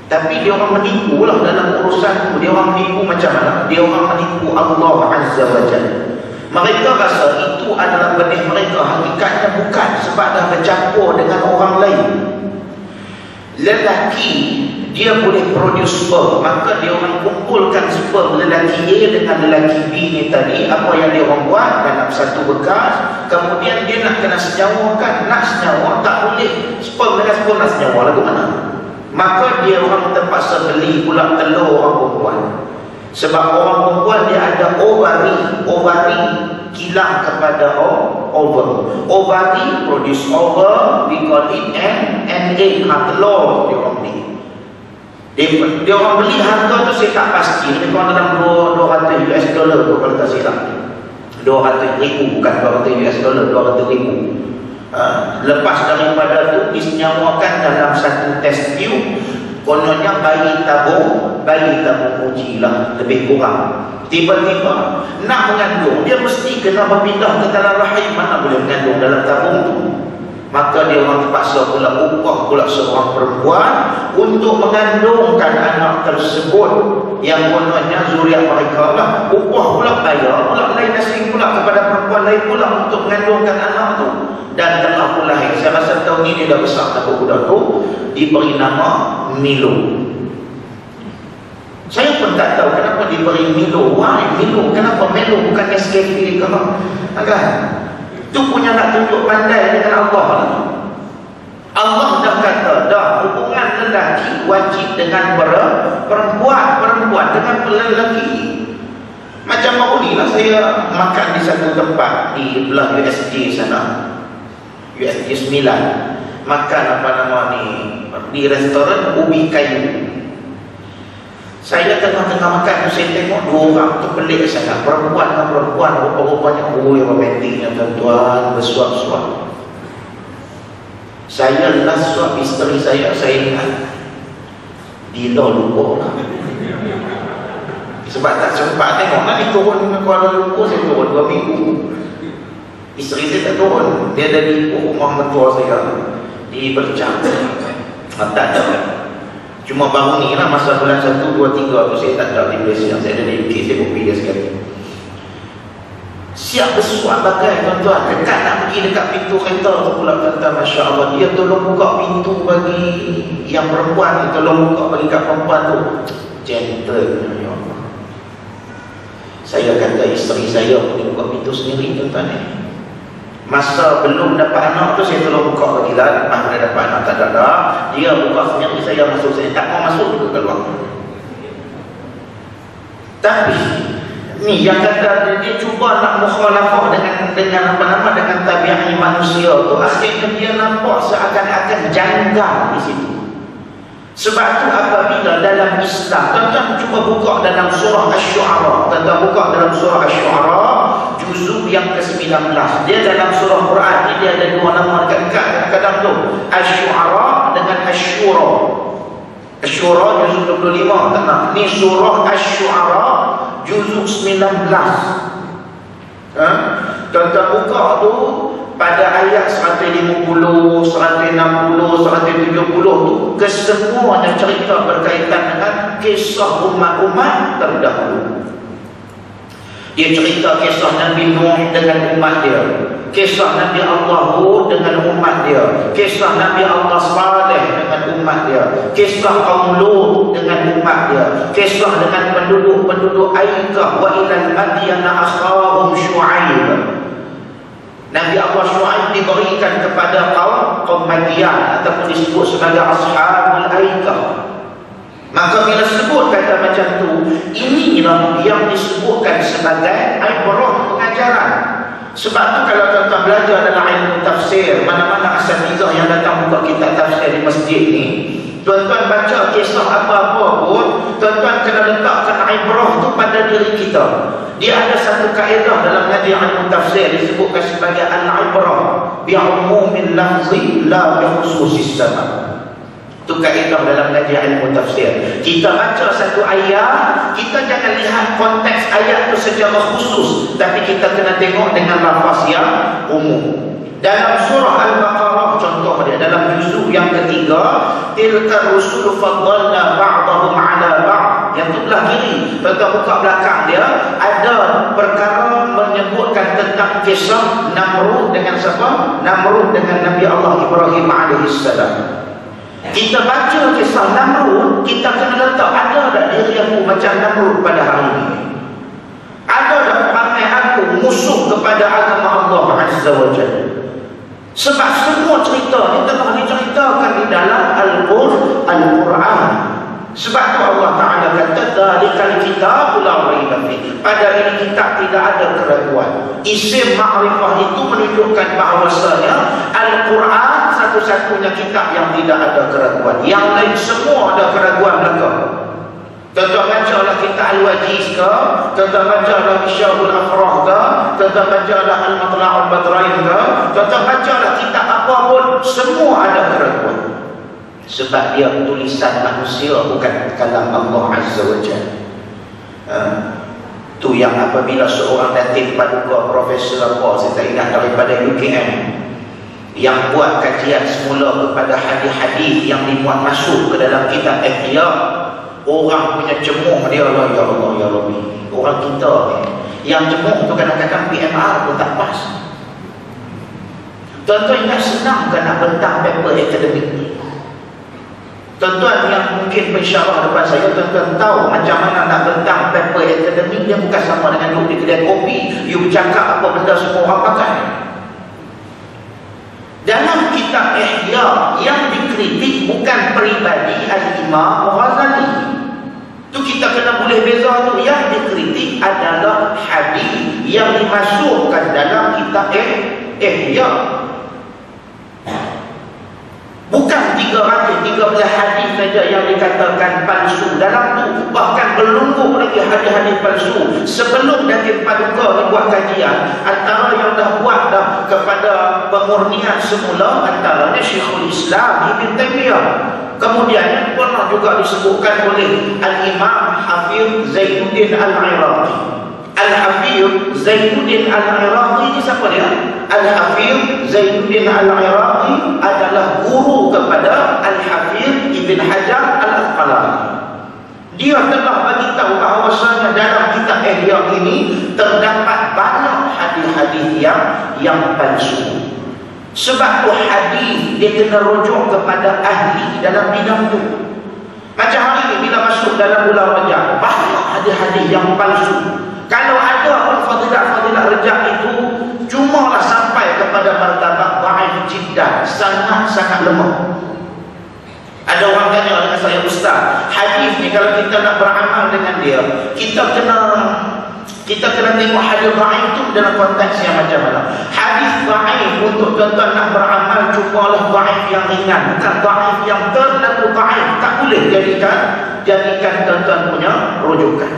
Tapi dia orang menipu lah dalam urusan tu. Dia orang menipu macam mana? Dia orang menipu Allah Azza wa Jalla. Mereka rasa itu adalah benih mereka. Hakikatnya bukan, sebab dah bercampur dengan orang lain. Lelaki dia boleh produce sperm, maka dia orang kumpulkan sperm lelaki A dengan lelaki B ni tadi. Apa yang dia orang buat dalam satu bekas, kemudian dia nak kena senyawakan. Nak senyawa tak boleh, sperm dengan sperm nak senyawa lagu mana? Maka dia orang terpaksa beli pula telur orang perempuan. Sebab orang perempuan dia ada ovari kilang kepada over. Ovari produce over, we call it an egg, telur dia orang beli. Dia orang beli harga tu saya tak pasti, lebih kurang dalam $200 tu kalau tak silap. 200,000, bukan 200 US dollar, 200,000. Lepas daripada tu disenyawakan dalam satu test tube. Kononnya bayi tabung uji lah, lebih kurang. Tiba-tiba nak mengandung, dia mesti kena berpindah ke dalam rahim. Mana boleh mengandung dalam tabung tu? Maka dia orang terpaksa pula upah pula seorang perempuan untuk mengandungkan anak tersebut, yang kononnya zuriat mereka lah. Upah pula bayar pula lain asing pula kepada perempuan lain pula untuk mengandungkan anak tu. Dan telah pula lahir. Saya rasa tahun ni dia dah besar tak budak tu, diberi nama Milo. Saya pun tak tahu kenapa diberi Milo. Why Milo? Kenapa Milo bukan Nescafe ke? Kan? Itu punya nak tunjuk pandai dengan Allah. Allah dah kata dah, hubungan lelaki wajib dengan perempuan dengan lelaki. Macam baru ni lah saya makan di satu tempat di belah USJ sana, USJ 9. Makan apa nama ni, di restoran ubi kayu. Saya tengah-tengah makan tu, saya tengok dua orang tu pelik sangat. Perempuan dengan perempuan, rupa-rupanya romantiknya tuan-tuan, bersuap-suap. Saya last suap isteri saya ingat Dila lupa. Sebab tak sempat tengok. Nanti turun ke Kuala Lumpur, saya turun 2 minggu. Isteri saya tak turun. Dia ada di rumah mentua saya di Bercang. Tak ada. Cuma baru ni lah, masa bulan 1, 2, 3 tu saya tak ada di Malaysia. Saya ada di UK, saya kopi dia sekali. Siap bersuap bagai tuan-tuan. Dekat nak pergi dekat pintu kereta tu pula kata, Masya Allah, dia tolong buka pintu bagi yang perempuan, dia tolong buka bagi kat perempuan tu. Gentle, ya Allah. Saya kata isteri saya boleh buka pintu sendiri tuan-tuan. Masa belum dapat anak tu saya tolong buka bagi lah. Lepas dia dapat anak tak ada, dia buka sendiri, saya masuk. Saya tak mau masuk juga keluar. Tapi ni yang kata dia cuba nak mukhalafah dengan apa nama, dengan tabiat manusia tu, akhirnya dia nampak seakan-akan janggal di situ. Sebab tu apabila dalam Islam, tuan-tuan cuba buka dalam surah Asy-Syu'ara, tuan-tuan buka dalam surah Asy-Syu'ara juzuk yang ke-19. Dia dalam surah Quran ni dia ada 2 nama dekat kadang tu, Asy-Syu'ara dengan Asy-Syura. Asy-Syura juzuk 25, tak nak. Ni surah Asy-Syu'ara juzuk 19. Tuan-tuan buka tu pada ayat 150, 160, 170 tu, kesemuanya cerita berkaitan dengan kisah umat-umat terdahulu. Dia cerita kisah Nabi Nuh dengan umat dia, kisah Nabi Allah Hud dengan umat dia, kisah Nabi Allah Saleh dengan umat dia, kisah kaum Lut dengan umat dia, kisah dengan penduduk-penduduk Aikah, wa ilal Madyana akhahum Syu'aib. Nabi Allah Syu'aib diberikan kepada kaum Madyan ataupun disebut sebagai Ashabul Aikah. Maka bila sebut kata macam tu, inilah yang disebutkan sebagai ibrah pengajaran. Sebab tu kalau tuan-tuan belajar dalam ilmu tafsir, mana-mana asatizah yang datang buka kitab tafsir di masjid ni, tuan-tuan baca kisah apa-apa pun, tuan-tuan kena letakkan ibrah tu pada diri kita. Dia ada satu kaedah dalam ngaji ilmu tafsir disebutkan sebagai al-ibrah bi'umumil lafzi la bikhususis sabab. Itu kaedah dalam ngaji ilmu tafsir. Kita baca satu ayat, kita jangan lihat konteks ayat itu secara khusus, tapi kita kena tengok dengan lafaz yang umum. Dalam surah Al-Baqarah contoh dia, dalam juzuk yang ketiga, tilka rusul faddalna ba'dahum 'ala ba'd, yang tu belah kiri. Tuan-tuan buka belakang dia, ada perkara menyebutkan tentang kisah Namrud dengan siapa? Namrud dengan Nabi Allah Ibrahim alaihissalam. Kita baca kisah Namrud, kita kena letak, ada tak diri aku macam Namrud pada hari ini? Ada tak perangai aku musuh kepada agama Allah Azza wa Jalla? Sebab semua cerita ni tengah diceritakan di dalam Al-Quran. Sebab tu Allah Ta'ala kata dzalikal kitab la raiba fihi. Pada ini kitab tidak ada keraguan. Isim ma'rifah itu menunjukkan bahawasanya Al-Quran satu-satunya kitab yang tidak ada keraguan. Yang lain semua ada keraguan belaka. Tuan-tuan bacalah kitab Al-Wajiz ke, tuan-tuan bacalah Misyahul Afrah ke, tuan-tuan bacalah Al-Matla'ul Badrain ke, tuan-tuan bacalah kitab apa pun, semua ada keraguan. Sebab dia tulisan manusia, bukan kalam Allah Azza wa Jalla. Tu yang apabila seorang datin paduka profesor apa, saya tak ingat, daripada UKM, yang buat kajian semula kepada hadis-hadis yang dimuat masuk ke dalam kitab Ihya, orang punya cemuh dia lah, ya Allah, ya Rabbi. Orang kita ni, yang cemuh tu kadang-kadang PMR pun tak pas. Tuan-tuan ingat senang kan nak bentang paper akademik ni? Tuan-tuan yang mungkin pensyarah depan saya, tuan-tuan tahu macam mana nak bentang paper akademik. Dia bukan sama dengan duduk di kedai kopi, you bercakap apa benda semua orang pakai. Dalam kitab Ihya yang dikritik bukan peribadi Al-Imam Ghazali. Tu kita kena boleh beza tu. Yang dikritik adalah hadis yang dimasukkan dalam kitab Ihya. Bukan 313 hadis saja yang dikatakan palsu. Dalam tu bahkan berlumur lagi hadis-hadis palsu. Sebelum Datin Paduka dibuat kajian, antara yang dah buat dah kepada pemurnian semula, antaranya Syekhul Islam Ibn Taymiyah. Kemudian pernah juga disebutkan oleh Al-Imam Hafiz Zainuddin Al-Iraqi. Al-Hafiz Zainuddin Al-Iraqi ni siapa dia? Al-Hafiz Zainuddin Al-Iraqi adalah guru kepada Al-Hafiz Ibn Hajar Al-Asqalani. Dia telah bagi tahu bahawasanya dalam kitab Ihya ini terdapat banyak hadis-hadis yang palsu. Sebab tu hadis dia kena rujuk kepada ahli dalam bidang tu. Macam hari ni bila masuk dalam bulan Rajab, banyak hadis-hadis yang palsu. Kalau ada pun fadilah-fadilah Rajab itu cumalah sampai kepada martabat dhaif jiddan, sangat-sangat lemah. Ada orang tanya dengan saya, Ustaz, hadis ni kalau kita nak beramal dengan dia, kita kena tengok hadis dhaif tu dalam konteks yang macam mana. Hadis dhaif untuk tuan-tuan nak beramal, cubalah dhaif yang ringan, bukan dhaif yang terlalu dhaif. Tak boleh jadikan tuan-tuan punya rujukan.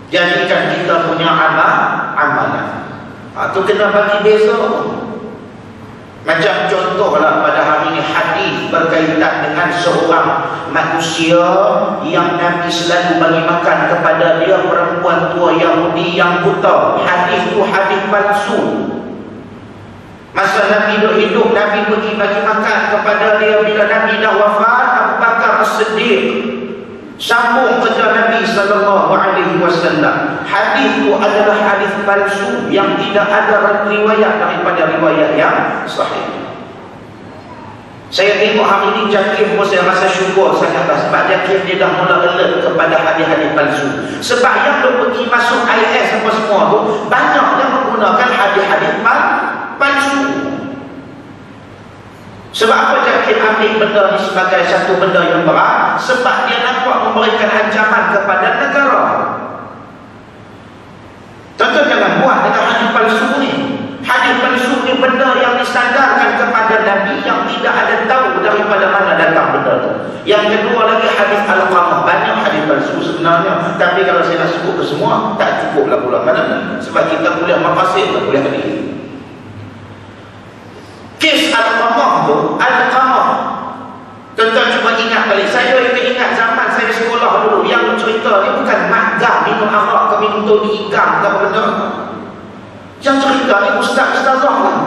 Jadikan kita punya amalan. Itu kena bagi beza. Macam contohlah pada hari ini hadis berkaitan dengan seorang manusia yang Nabi selalu bagi makan kepada dia, perempuan tua Yahudi yang buta. Hadis itu hadis palsu. Masa Nabi hidup, Nabi pergi bagi makan kepada dia. Bila Nabi dah wafat, Abu Bakar As-Siddiq sambung kerja Nabi SAW. Hadis itu adalah hadis palsu yang tidak ada riwayat daripada riwayat yang sahih. Saya tengok hari ini Jakif pun saya rasa syukur sangat sebab Jakif dia dah mula alert kepada hadis-hadis palsu. Sebab yang dia pergi masuk IS apa semua tu, banyak yang menggunakan hadis-hadis palsu. Sebab apa Jakif ambil benda ni sebagai satu benda yang berat? Sebab dia nampak memberikan ancaman kepada negara. Tuan-tuan jangan buat dengan hadis palsu ni. Hadis palsu ni benda yang disandarkan kepada Nabi yang tidak ada tahu daripada mana datang benda tu. Yang kedua lagi hadis Al-Qamah. Banyak hadis palsu sebenarnya, tapi kalau saya nak sebut ke semua tak cukup lah pula mana. Sebab kita kuliah maqasid, tak kuliah hadis. Kes Al-Qamah tu, Al-Qamah, tuan-tuan cuba ingat balik. Saya ingat zaman saya sekolah dulu, yang cerita ni bukan magang minum arak ke minum toni ikan ke apa benda. Yang cerita ni ustaz-ustazah lah.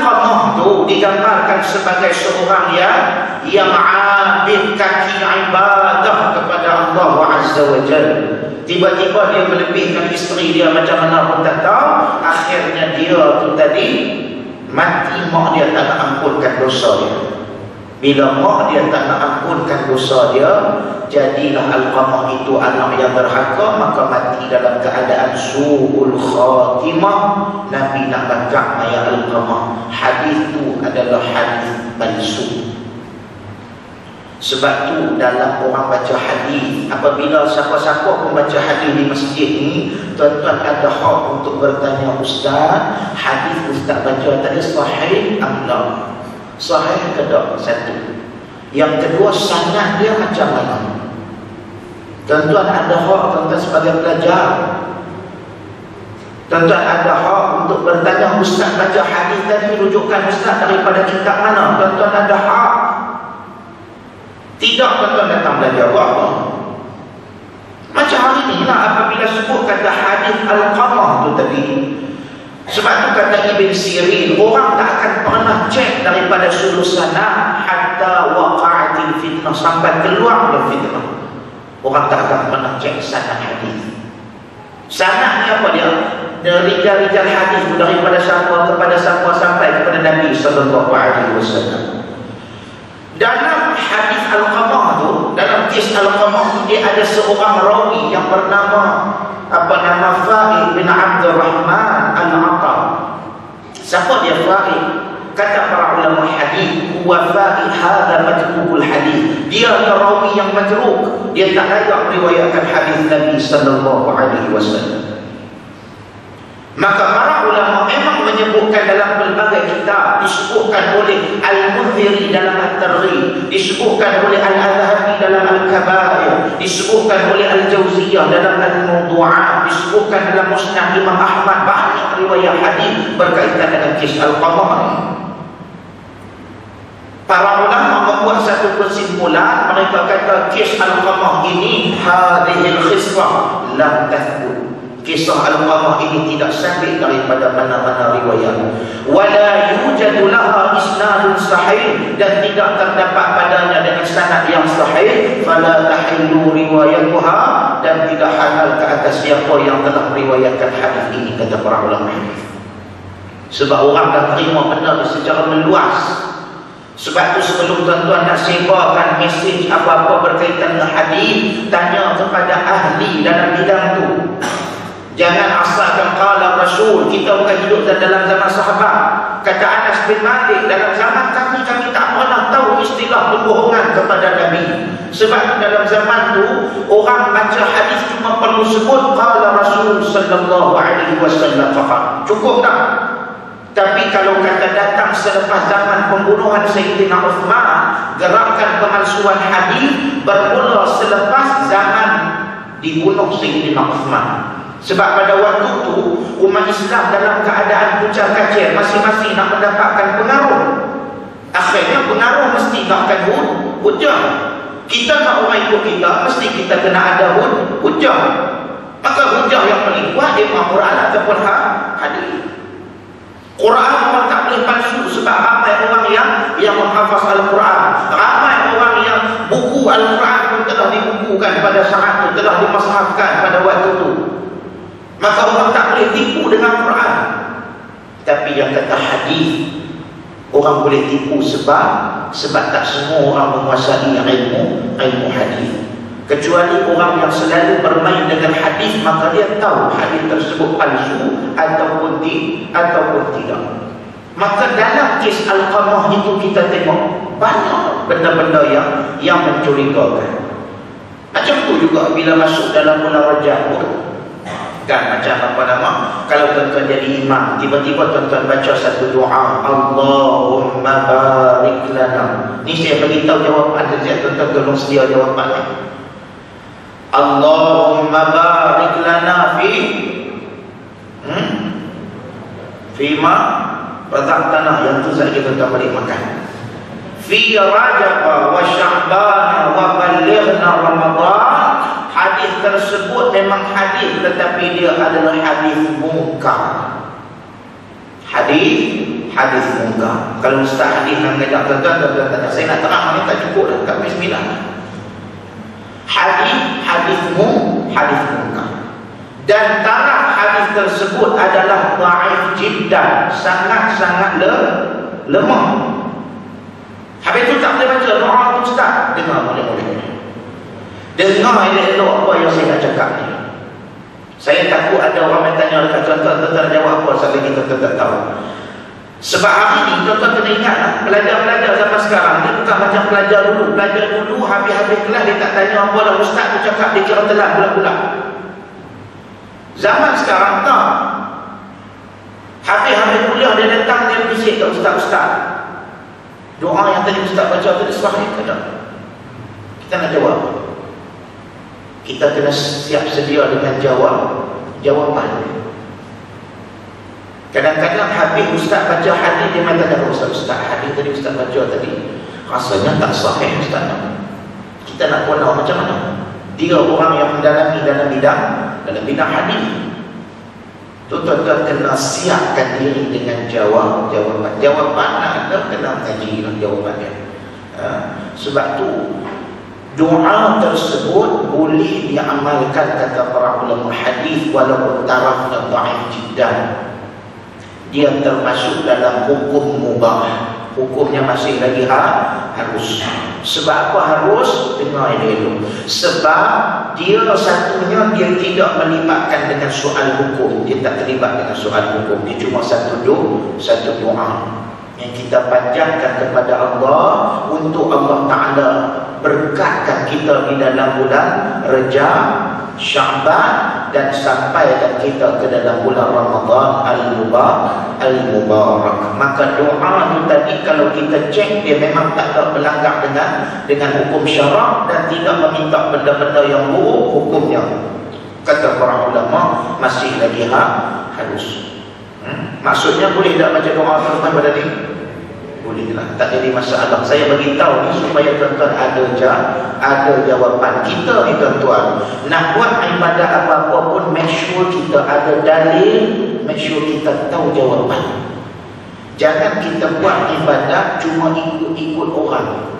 Alqamah tu digambarkan sebagai seorang yang abid, kaki ibadah kepada Allah Azza wa Jalla. Tiba-tiba dia melebihkan isteri dia macam mana pun tak tahu. Akhirnya dia tu tadi mati, mak dia tak nak ampunkan dosa dia. Bila mak dia tak nak ampunkan dosa dia, jadilah Alqamah itu anak yang derhaka, maka mati dalam keadaan su'ul khatimah. Nabi nak baca ayat Alqamah. Hadis itu adalah hadis palsu. Sebab tu dalam orang baca hadis, apabila siapa-siapa pun baca hadis di masjid ni, tuan-tuan ada hak untuk bertanya, ustaz, hadis ustaz baca tadi sahih atau sahih ke tak? Satu. Yang kedua, sanad dia macam mana? Tuan-tuan ada hak, tuan-tuan sebagai pelajar, tuan-tuan ada hak untuk bertanya, ustaz baca hadis tadi rujukan ustaz daripada kitab mana? Tuan-tuan ada hak. Tidak, tuan-tuan datang belajar buat apa? Macam hari ni lah apabila sebut kata hadis Alqamah tu tadi. Sebab tu kata Ibn Sirin, orang tak akan pernah cek daripada sudut sana hatta waqa'atil fitnah, sampai keluar dari fitnah. Orang tak akan pernah cek sanad hadis. Sanad ni apa dia? Dari rijal hadis daripada siapa kepada siapa sampai kepada Nabi sallallahu alaihi wasallam. Dalam hadis Alqamah tu, dalam kisah Alqamah tu, dia ada seorang rawi yang bernama Fa'id bin Abdul Rahman Al-Atar. Siapa dia Fa'id? Kata para ulama hadis, huwa Fa'id hadha majrukul hadis. Dia rawi yang majruk, dia tak layak meriwayatkan hadis Nabi sallallahu alaihi wasallam. Maka para ulama memang menyebutkan dalam pelbagai kitab, disebutkan oleh Al-Munziri dalam At-Targhib, disebutkan oleh Al-Adhabi dalam Al-Kabair, disebutkan oleh Al-Jawziyah dalam Al-Mawdu'at, disebutkan dalam Musnad Imam Ahmad. Banyak riwayat hadis berkaitan dengan kisah Al-Qamah. Para ulama membuat satu kesimpulan, mereka kata kisah Al-Qamah ini hadhil khisrah lam tathbut. Kisah Al-Qamah ini tidak sabit daripada mana-mana riwayat. Wala yujadu laha isnadun sahih, dan tidak terdapat padanya dengan sanad yang sahih. Fala tahillu riwayatuha, dan tidak halal ke atas siapa yang telah meriwayatkan hadis ini, kata para ulama hadis. Sebab orang dah terima benda secara meluas. Sebab tu sebelum tuan-tuan nak sebarkan mesej apa-apa berkaitan dengan hadis, tanya kepada ahli dalam bidang tu. Jangan asalkan qala Rasul. Kita bukan hidup dalam zaman sahabat. Kata Anas bin Malik, dalam zaman kami tak pernah tahu istilah pembohongan kepada Nabi. Sebab dalam zaman tu orang baca hadis cuma perlu sebut qala Rasul sallallahu alaihi wasallam faqat. Cukup tak? Tapi kalau kata datang selepas zaman pembunuhan Sayyidina Uthman, gerakan pemalsuan hadis bermula selepas zaman dibunuh Sayyidina Uthman. Sebab pada waktu itu umat Islam dalam keadaan pucat kacir, masing-masing nak mendapatkan pengaruh. Akhirnya pengaruh mesti nakkan hujah. Kita nak orang ikut kita, mesti kita kena ada hujah. Maka hujah yang paling kuat Imam Quran ataupun hadis. Quran orang tak boleh palsu, sebab ramai orang yang menghafaz Al-Quran, ramai orang yang buku Al-Quran pun telah dibukukan pada saat itu, telah dimasahkan pada waktu itu. Maka orang tak boleh tipu dengan Quran. Tapi yang kata hadis, orang boleh tipu sebab tak semua orang menguasai ilmu hadis. Kecuali orang yang selalu bermain dengan hadis, maka dia tahu hadis tersebut palsu ataupun tidak. Maka dalam kes Al-Qamah itu kita tengok banyak benda-benda yang mencurigakan. Macam tu juga bila masuk dalam bulan Rajab pun. Kan macam apa nama, kalau tuan-tuan jadi imam, tiba-tiba tuan-tuan baca satu doa, Allahumma barik lana. Ni saya beritahu jawapan dia, tuan-tuan tolong sedia jawapan. Allahumma barik lana fima razaqtana, yang tu saja tuan-tuan balik makan. Fi Rajab wa Sya'ban wa ballighna Ramadan. Hadis tersebut memang hadis, tetapi dia adalah hadis munkar. Hadis hadis munkar. Kalau ustaz hadis nak ngajak tuan-tuan, saya nak terang ni tak cukup dah, tak boleh 9. Hadis munkar. Dan taraf hadis tersebut adalah dhaif jiddan, sangat-sangat lemah. Habis tu tak boleh baca doa tu ustaz. Dengar boleh. Dengar elok-elok apa yang saya nak cakap ni. Saya takut ada orang yang tanya dekat tuan-tuan, tuan-tuan jawab apa saat lagi tuan-tuan tak tahu. Sebab hari ni tuan-tuan kena ingat lah, pelajar-pelajar zaman sekarang dia bukan macam pelajar dulu. Pelajar dulu habis-habis kelas dia tak tanya apa lah ustaz tu cakap, dia kira telat bulan-bulan. Zaman sekarang tak. Habis-habis kuliah dia datang, dia bisik kat ustaz-ustaz. Doa yang tadi ustaz baca tadi sahih ke tak? Kita nak jawab. Kita kena siap sedia dengan jawapan. Kadang-kadang habis ustaz baca hadis, dia main tanya ustaz, hadis tadi ustaz baca tadi rasanya tak sahih ustaz. Kita nak tahu macam mana? Dia orang yang mendalami dalam bidang hadis. Tuan-tuan kena siapkan diri dengan jawapan. Jawapan anda kena mengaji jawapannya. Sebab tu doa tersebut boleh diamalkan kata para ulama hadis walaupun tarafnya dhaif jiddan. Dia termasuk dalam hukum mubah. Hukumnya masih lagi harus. Sebab apa harus? Dengar ini dulu. Sebab dia satunya dia tidak melibatkan dengan soal hukum. Dia tak terlibat dengan soal hukum. Dia cuma satu doa yang kita panjatkan kepada Allah untuk Allah Ta'ala berkatkan kita di dalam bulan Rajab, Sya'ban dan sampai kita ke dalam bulan Ramadan Al-Mubarak. Maka doa itu tadi kalau kita cek, dia memang tak ada melanggar dengan hukum syarak dan tidak meminta benda-benda yang buruk hukumnya. Kata para ulama masih lagi harus. Maksudnya boleh tak baca doa tuan-tuan pada ni? Bolehlah, tak jadi masalah. Saya bagi tahu ni supaya tuan-tuan ada jawapan. Kita ni tuan-tuan nak buat ibadah apa-apa pun, make sure kita ada dalil, make sure kita tahu jawapan. Jangan kita buat ibadah cuma ikut-ikut orang.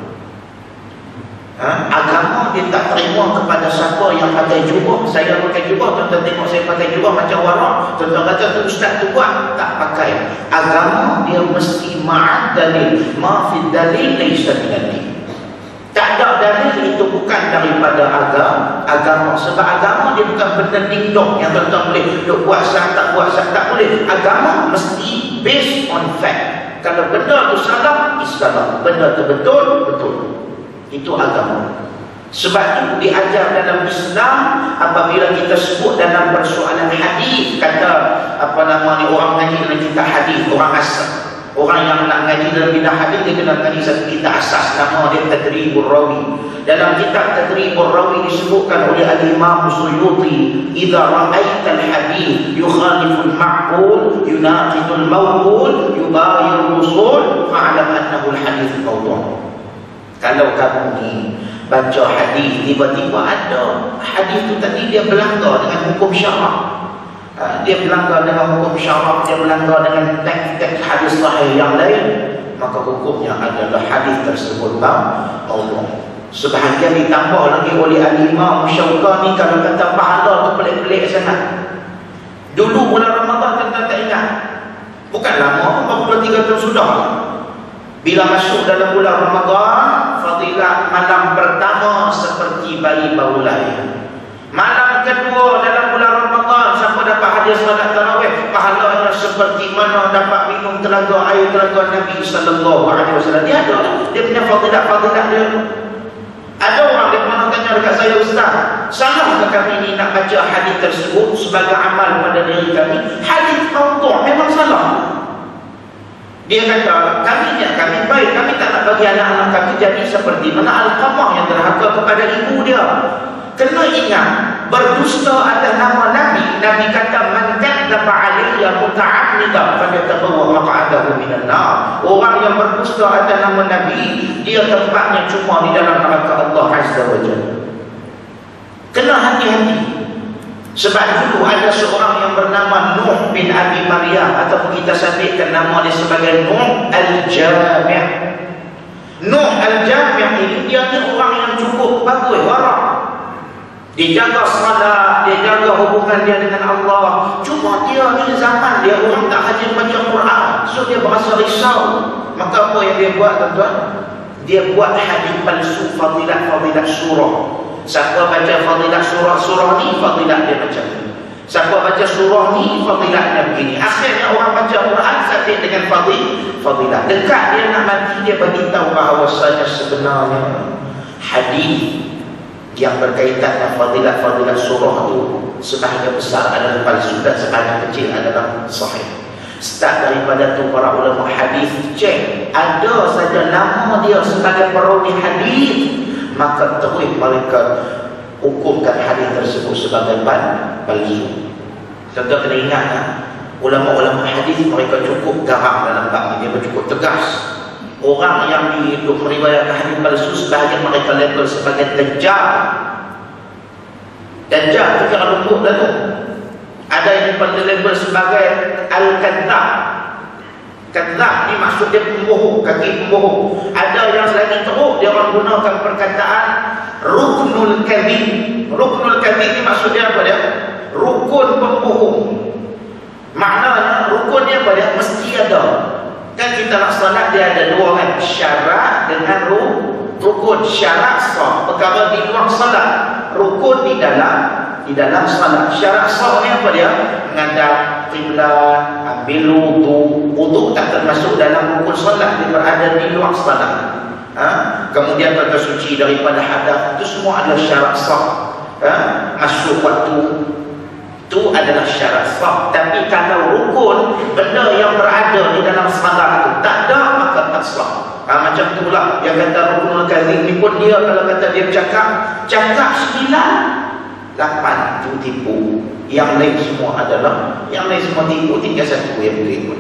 Agama dia tak terima kepada siapa yang pakai jubah. Saya pakai jubah, tuan-tuan tengok saya pakai jubah macam warak, tuan-tuan kata tu ustaz tu buat, tak pakai. Agama dia mesti ma'ad dalil, ma fi dalil laysa minad-din. Tak ada dalil itu bukan daripada agama. Sebab agama dia bukan benda ding-dong yang tuan-tuan boleh duk buat sah tak buat sah, tak boleh. Agama mesti based on fact. Kalau benda tu salah, salah. Benda tu betul. Itu agama. Sebab itu diajar dalam Islam apabila kita sebut dalam persoalan hadis, kata apa nama ni, orang ngaji dalam kitab hadis, orang asal. Orang yang nak ngaji dalam bidang hadis dia kena ngaji satu kitab asas, nama dia Tadribur Rawi. Dalam kitab Tadribur Rawi disebutkan oleh Al-Imam Suyuti, "Idza ra'aita al-hadith yukhalifu al-ma'qul, yunaqidu al-mawqul, yubayiru al-usul, fa'lam annahu al-hadith mawdu'." Kalau kamu ni baca hadis, tiba-tiba ada hadis tu tadi dia berlanggar dengan hukum syarak, dia berlanggar dengan hukum syarak, dia berlanggar dengan teks-teks hadis sahih yang lain, maka hukumnya adalah hadis tersebut maudhu'. Sebahagian ditambah lagi oleh Al-Imam Syaukani, kalau kata pahala tu pelik-pelik sangat. Dulu bulan Ramadan kita tak ingat, bukan lama, baru 2-3 tahun sudah. Bila masuk dalam bulan Ramadan, fadilah malam pertama seperti bayi baru lahir. Malam kedua dalam bulan Ramadan, siapa dapat hadiah solat tarawih, pahalanya seperti mana dapat minum telaga air telaga Nabi sallallahu alaihi wasallam. Dia ada, dia punya fadilah dia. Ada orang yang mana tanya dekat saya, ustaz, salahkah kami ni nak baca hadis tersebut sebagai amal pada diri kami? Hadis maudhu' memang salah. Dia kata, kami baik, kami tak nak bagi anak-anak kami jadi seperti mana Al-Qamah yang derhaka kepada ibu dia. Kena ingat, berdusta atas nama Nabi. Nabi kata, "Man kadzdzaba 'alayya muta'ammidan falyatabawwa maq'adahu minan nar." Orang yang berdusta atas nama Nabi, dia tempatnya cuma di dalam neraka Allah Azza wa Jalla. Kena hati-hati. Sebab dulu ada seorang yang bernama Nuh bin Abi Maryam, ataupun kita sabitkan nama dia sebagai Nuh Al-Jami'. Nuh Al-Jami' ini dia ni orang yang cukup bagus, warak. Dia jaga salat, dia jaga hubungan dia dengan Allah. Cuma dia ni zaman dia orang tak rajin baca Quran, so dia berasa risau. Maka apa yang dia buat, tuan-tuan? Dia buat hadis palsu fadilat-fadilat surah. Siapa baca fadilat surah ni, fadilat dia macam ni. Siapa baca surah ni, fadilatnya begini. Akhirnya orang baca Quran sabit dengan fadilat. Dekat dia nak mati, dia beritahu bahawasanya sebenarnya hadis yang berkaitan dengan fadilat-fadilat surah itu sebahagian besar adalah palsu dan sebahagian kecil adalah sahih. Start daripada tu para ulama hadis cek ada saja nama dia sebagai perawi hadis, maka terus mereka hukumkan hadis tersebut sebagai palsu. Contoh kena ingat, ulama-ulama hadis mereka cukup garang dalam bab ini, mereka cukup tegas. Orang yang meriwayatkan hadis palsu sebahagian mereka label sebagai dajjal. Dajjal itu kira lembut dah tu. Ada yang label sebagai al-kadzdzab. Kadzdzab ni maksud dia pembohong, kaki pembohong. Ada yang lagi teruk, dia orang gunakan perkataan ruknul kadzib. Ruknul kadzib ni maksud dia apa dia? Rukun pembohong. Maknanya rukun dia apa dia? Mesti ada. Kan kita nak salat dia ada dua kan, syarat dengan rukun. Syarat sah perkara di luar salat, rukun di dalam salat. Syarat sah ni apa dia? Menghadap kiblat, ambil wudu tak termasuk dalam rukun salat, dia berada di luar salat. Kemudian kata suci daripada hadas, itu semua adalah syarat sah. Masuk waktu itu adalah syarat sah. Tapi kalau rukun, benda yang berada di dalam salat itu tak ada, maka tak sah. Macam itulah yang kata ruknul kadzib ni pun, dia kalau kata dia cakap 9, 8 itu tipu. Yang lain semua tipu, tinggal satu yang boleh pun.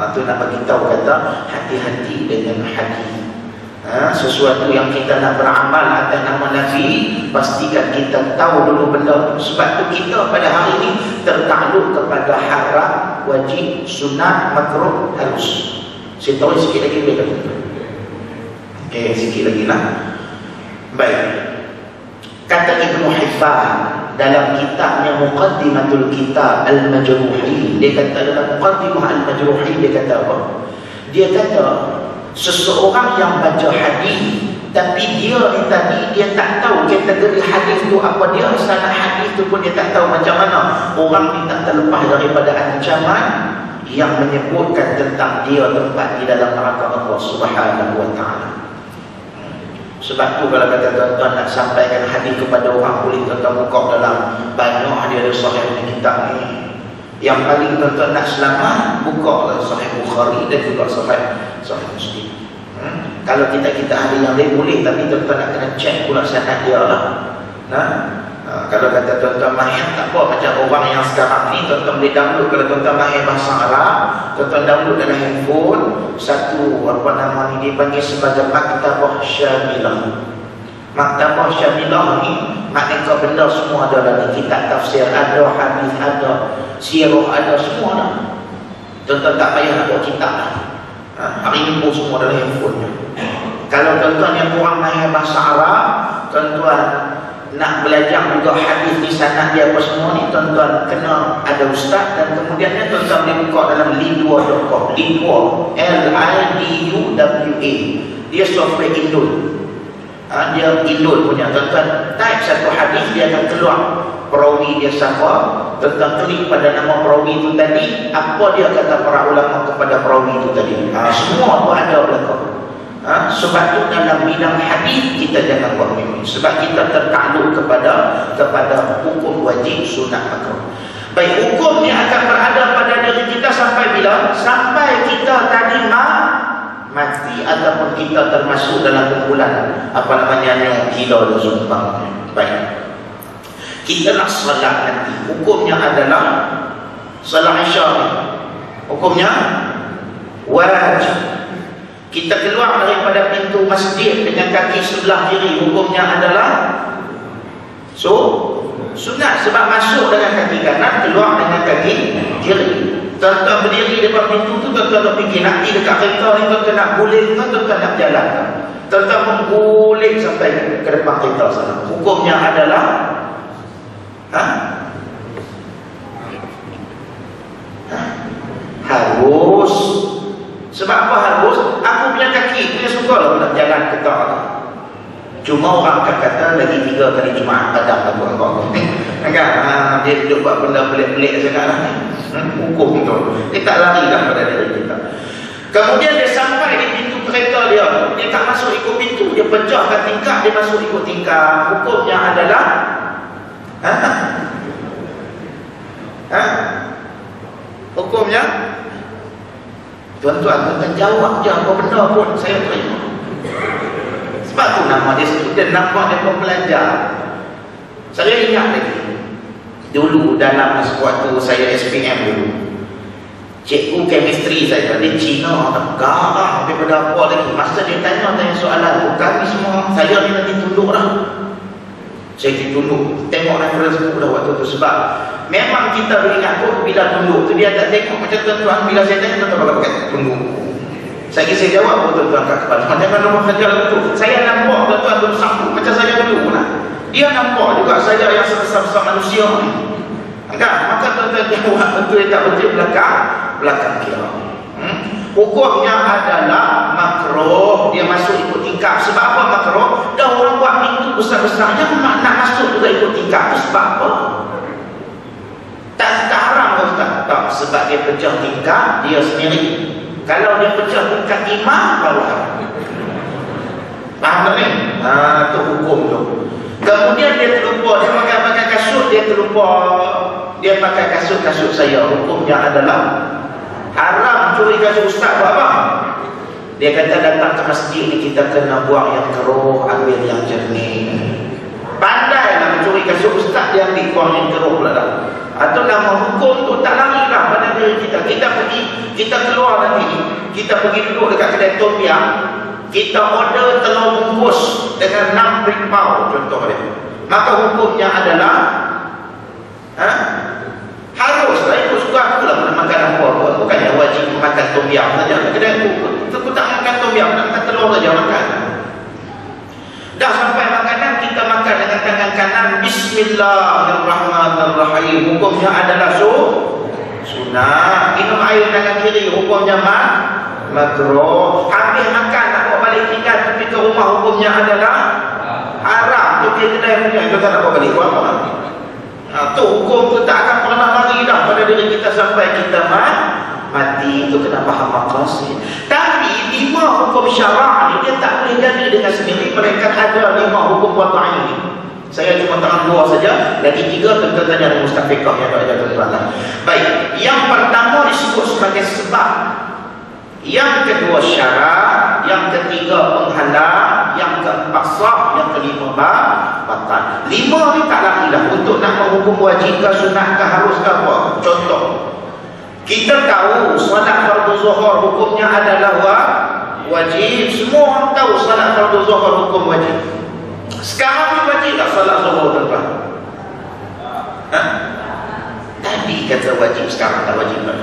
Itu nak bagi tahu kata hati-hati dengan hadis. Sesuatu yang kita nak beramal atas nama Nabi, pastikan kita tahu dulu benda itu. Sebab tu kita pada hari ini tertakluk kepada haram, wajib, sunat, makruh, harus. Saya tahu sikit lagi boleh tak? Sikit lagi lah. Baik. Kata Ibnu Hibban dalam kitabnya Muqaddimatul Kitab Al-Majruhi, dia kata dalam Muqaddimah Al-Majruhi, dia kata apa? Dia kata seseorang yang baca hadis tapi dia ni tadi dia tak tahu kategori hadis tu apa dia, sanad hadis tu pun dia tak tahu macam mana. Orang ni tak terlepas daripada ancaman yang menyebutkan tentang dia tempat di dalam neraka Allah Subhanahu wa taala. Sebab tu kalau kata tuan-tuan nak sampaikan hadis kepada orang, boleh tuan-tuan buka dalam banyak dia ada sahih ni kitab ni. Yang paling tuan-tuan nak selamat, buka sahih Bukhari dan juga sahih Muslim. Kalau kita ada yang lain boleh, tapi tuan-tuan nak kena cek pula sanad dia lah. Kalau kata tuan-tuan mahir tak apa, macam orang yang sekarang ni tuan-tuan boleh download. Kalau tuan-tuan mahir bahasa Arab, tuan-tuan download dalam handphone satu dia dipanggil sebagai Maktabah Syamilah. Maktabah Syamilah ni maknanya benda semua ada dalam kitab tafsir, ada hadis, ada sirah, ada semua dah. Tuan-tuan tak payah nak buat kitab lah. Hari ni pun semua dalam handphone. Kalau tuan-tuan yang kurang mahir bahasa Arab, tuan-tuan nak belajar juga hadis di sanad dia apa semua ni, tuan-tuan kena ada ustaz, dan kemudiannya tuan-tuan boleh buka dalam lidwa.com. Lidwa, L-I-D-U-W-A. Dia software Indul. Dia Indul punya. Tuan-tuan type satu hadis, dia akan keluar perawi dia siapa. Tuan-tuan klik pada nama perawi itu tadi, apa dia kata para ulama kepada perawi itu tadi. Semua tu ada belakang. Sebab itu dalam bidang hadis kita jangan buat mimpi. Sebab kita tertakluk kepada hukum wajib, sunat, makruh. Baik, hukum ni akan berada pada diri kita sampai bila? Sampai kita tadi mati, ataupun kita termasuk dalam kumpulan kilo dan sumpah. Baik, kita nak salat nanti, hukumnya adalah salat Isya ni hukumnya wajib. Kita keluar daripada pintu masjid dengan kaki sebelah kiri, hukumnya adalah Sunat sebab masuk dengan kaki kanan, keluar dengan kaki kiri. Tuan-tuan berdiri depan pintu tu, tuan-tuan nak fikir nak pergi dekat kereta ni, tuan-tuan nak boleh kan, tuan-tuan nak jalan. Tuan-tuan menggolek sampai ke depan kereta sana. Hukumnya adalah harus. Sebab apa harus? Aku punya kaki punya suka lah nak jalan kereta. Cuma orang akan kata lagi 3 kali Jumaat padang aku kan? Dia duduk buat benda pelik-pelik sangat lah ni. Hukum tu. Dia tak lari lah pada diri kita. Kemudian dia sampai di pintu kereta dia. Dia tak masuk ikut pintu. Dia pecahkan tingkap, dia masuk ikut tingkap. Hukumnya adalah hukumnya tuan-tuan jawab je apa benda pun saya terima. Sebab tu nama dia student, nampak dia pembelajar. Saya ingat lagi dulu dalam sewaktu saya SPM dulu, cikgu chemistry saya, dia Cina, garang daripada apa lagi. Masa dia tanya soalan, kami semua, saya ni nanti tunduk lah. Saya ditunduk, tengok reference buku dah waktu tu. Sebab memang kita beringat pun bila tunduk tu dia tak tengok. Macam tuan-tuan, bila saya tanya tuan-tuan bakal pakai tunduk. Saya jawab tuan-tuan kat kepala. Jangan nombor kerja tu. Saya nampak tuan-tuan dulu sambut macam saya dulu lah. Dia nampak juga saya yang sebesar-besar manusia ni. Kan? Maka tuan-tuan jawab betul tak betul belakang kira. Hukumnya adalah makruh. Dia masuk ikut tingkap. Sebab apa makruh? Dah orang buat pintu besar-besarnya nak masuk juga ikut tingkap. Sebab apa? Tak haram ke Ustaz? Tak. Sebab dia pecah tingkap dia sendiri. Kalau dia pecah tingkap imam, baru haram. Faham tak ni? Tu hukum tu. Kemudian dia terlupa, dia pakai kasut, dia terlupa dia pakai kasut saya. Hukumnya adalah haram curi kasut Ustaz. Buat apa? Dia kata datang ke masjid ni kita kena buang yang keruh, ambil yang jernih. Pandailah mencuri kasut Ustaz, dia ambil buang yang keruh pula dah. Atau nama hukum tu tak lari lah pada diri kita. Kita pergi, kita keluar nanti, kita pergi duduk dekat kedai tom yum, kita order telur bungkus dengan 6 rimpau contoh dia. Maka hukumnya adalah harus lah, ikut suka aku lah nak makan apa-apa. Bukannya wajib makan tom yum saja. Kedai aku tak makan tom yum, nak makan telur saja makan. Dah sampai makanan, kita makan dengan tangan kanan, Bismillahirrahmanirrahim. Hukumnya adalah sunnah. Minum air tangan kiri, hukumnya makruh. Habis makan tak bawa balik tinggal pergi ke rumah, hukumnya adalah haram. Tu dia kedai punya, kita tak bawa balik buat apa? Tu hukum tu tak akan pernah lari dah pada diri kita sampai kita mati. Itu kena faham maqasid. Tapi 5 hukum syarak ni dia tak boleh jadi dengan sendiri. Mereka ada 5 hukum wadai ni. Saya cuma terang 2 saja. Lagi 3 tentu saja ada mustafiqah yang ada tuan-tuan. Baik, yang pertama disebut sebagai sebab, yang kedua syarat, yang ketiga penghalang, yang keempat sah, yang kelima batal. 5 ni tak lari dah untuk nak menghukum wajib ke sunat ke harus ke apa. Contoh, kita tahu solat fardu zuhur hukumnya adalah wajib. Semua orang tahu solat fardu zuhur hukum wajib. Sekarang ni wajib tak solat zuhur tuan-tuan? Tadi kata wajib, sekarang tak wajib tak?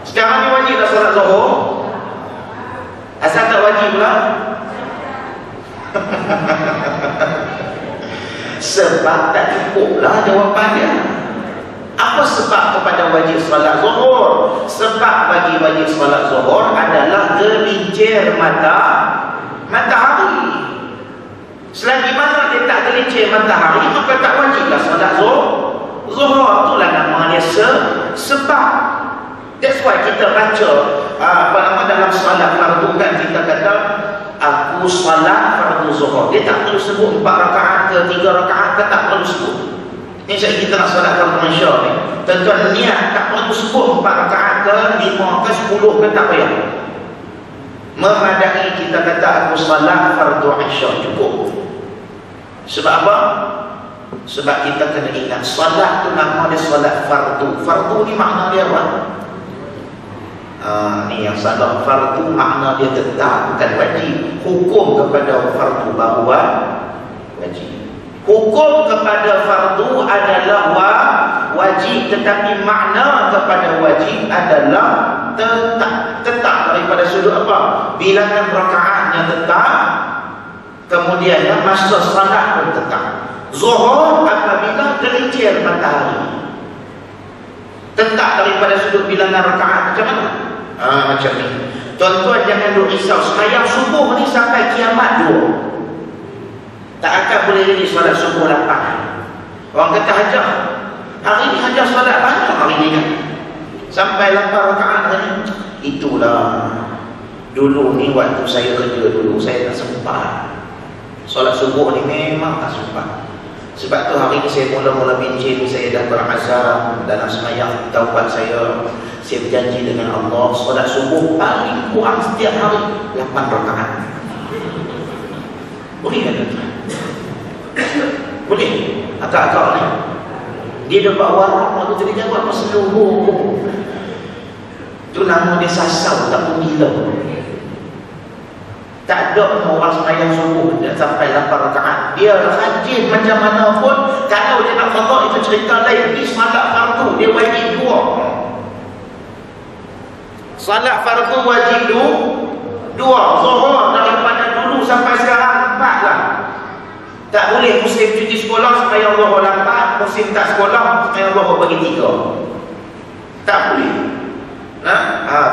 Sekarang ni wajib tak solat zuhur? Asal tak wajib lah? Sebab tak cukup lah jawapannya. Apa sebab kepada wajib solat zuhur? Sebab bagi wajib solat zuhur adalah gelincir matahari. Selagi mana dia tak gelincir matahari, maka tak wajiblah solat zuhur. Itulah nama dia sebab. That's why kita baca dalam solat fardu kan, kita kata aku solat fardu zuhur. Dia tak perlu sebut 4 rakaat ke 3 rakaat ke, tak perlu sebut. Ni saya kita nak solat fardu Isya ni, tuan-tuan niat tak perlu sebut 4 rakaat ke 5 ke 10 ke, tak payah. Memadai kita kata aku solat fardu Isya, cukup. Sebab apa? Sebab kita kena ingat solat tu nama dia solat fardu. Fardu ni makna dia apa? Ni yang salah. Fardu makna dia tetap, bukan wajib. Hukum kepada fardu baru wajib. Hukum kepada fardu adalah wajib, tetapi makna kepada wajib adalah tetap daripada sudut apa? Bilangan rakaatnya tetap, kemudian masa salat pun tetap. Zuhur apabila gelincir matahari, tetap daripada sudut bilangan rakaat. Macam mana? Macam ni. Tuan-tuan jangan duk risau. Sembahyang subuh ni sampai kiamat dua, tak akan boleh jadi solat subuh 8. Orang kata hajah, hari ni hajah solat banyak hari ni kan, sampai 8 rakaat hari ni. Itulah dulu ni waktu saya kerja dulu, saya tak sempat solat subuh ni, memang tak sempat. Sebab tu hari ni saya mula-mula bincang, saya dah berazam dalam sembahyang taubat saya berjanji dengan Allah, solat subuh paling kurang setiap hari 8 rakaat. Boleh kan tuan? Boleh? Agak-agak ni dia dapat warung waktu jadi jawab seluruh tu nama dia sasau, tak pun gila. Tak ada orang sembahyang subuh dia sampai 8 rakaat. Dia rajin macam mana pun, kalau dia nak qada itu cerita lain. Di solat fardu dia wajib 2. Solat fardu wajib 2. Zuhur daripada dulu sampai sekarang 4 lah. Tak boleh musim cuti sekolah sembahyang zuhur 4, musim tak sekolah sembahyang zuhur bagi 3. Tak boleh.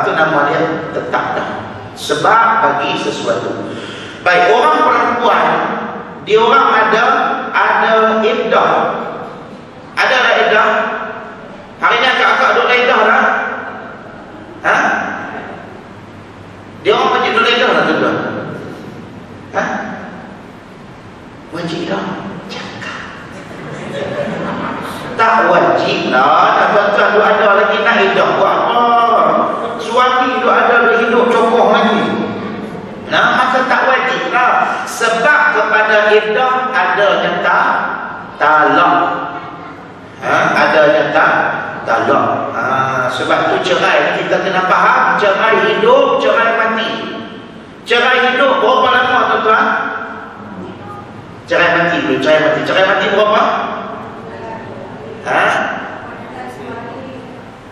Itu nama dia tetap dah. Sebab bagi sesuatu. Baik, orang perempuan, dia orang ada iddah. Ada tak iddah? Hari ni akak-akak duduk iddah dah. Dia orang wajib duduk iddah lah tuan-tuan. Wajib dah. Cakap. Tak wajib lah. Tuan-tuan duduk ada lagi nak iddah buat apa? Suami duduk ada hidup cokoh lagi. Maka tak wajib lah. Sebab kepada iddah adanya talak. Adanya talak. Sebab tu cerai kita kena faham. Cerai hidup, cerai mati. Cerai hidup berapa lama tuan-tuan? Cerai mati dulu, cerai mati. Cerai mati berapa?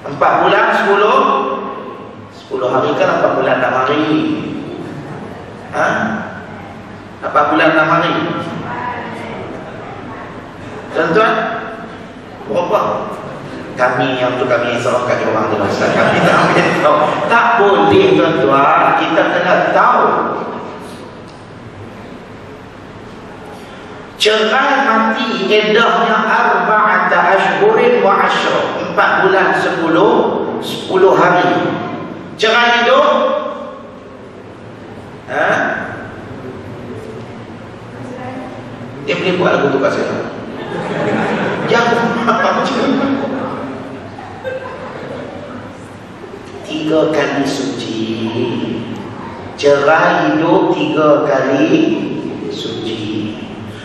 4 bulan 10 hari kan 4 bulan 6 hari. 4 bulan 6 hari. Tuan-tuan, berapa? Kami yang serahkan orang tu Ustaz. Kami tak ambil tahu. Tak boleh tuan-tuan, kita kena tahu. Cerai mati iddahnya 4 ashhurin wa 10. 4 bulan 10 hari. Cerai hidup dia boleh buat lagu tu kat saya. Jangan macam 3 kali suci. Cerai hidup 3 kali suci.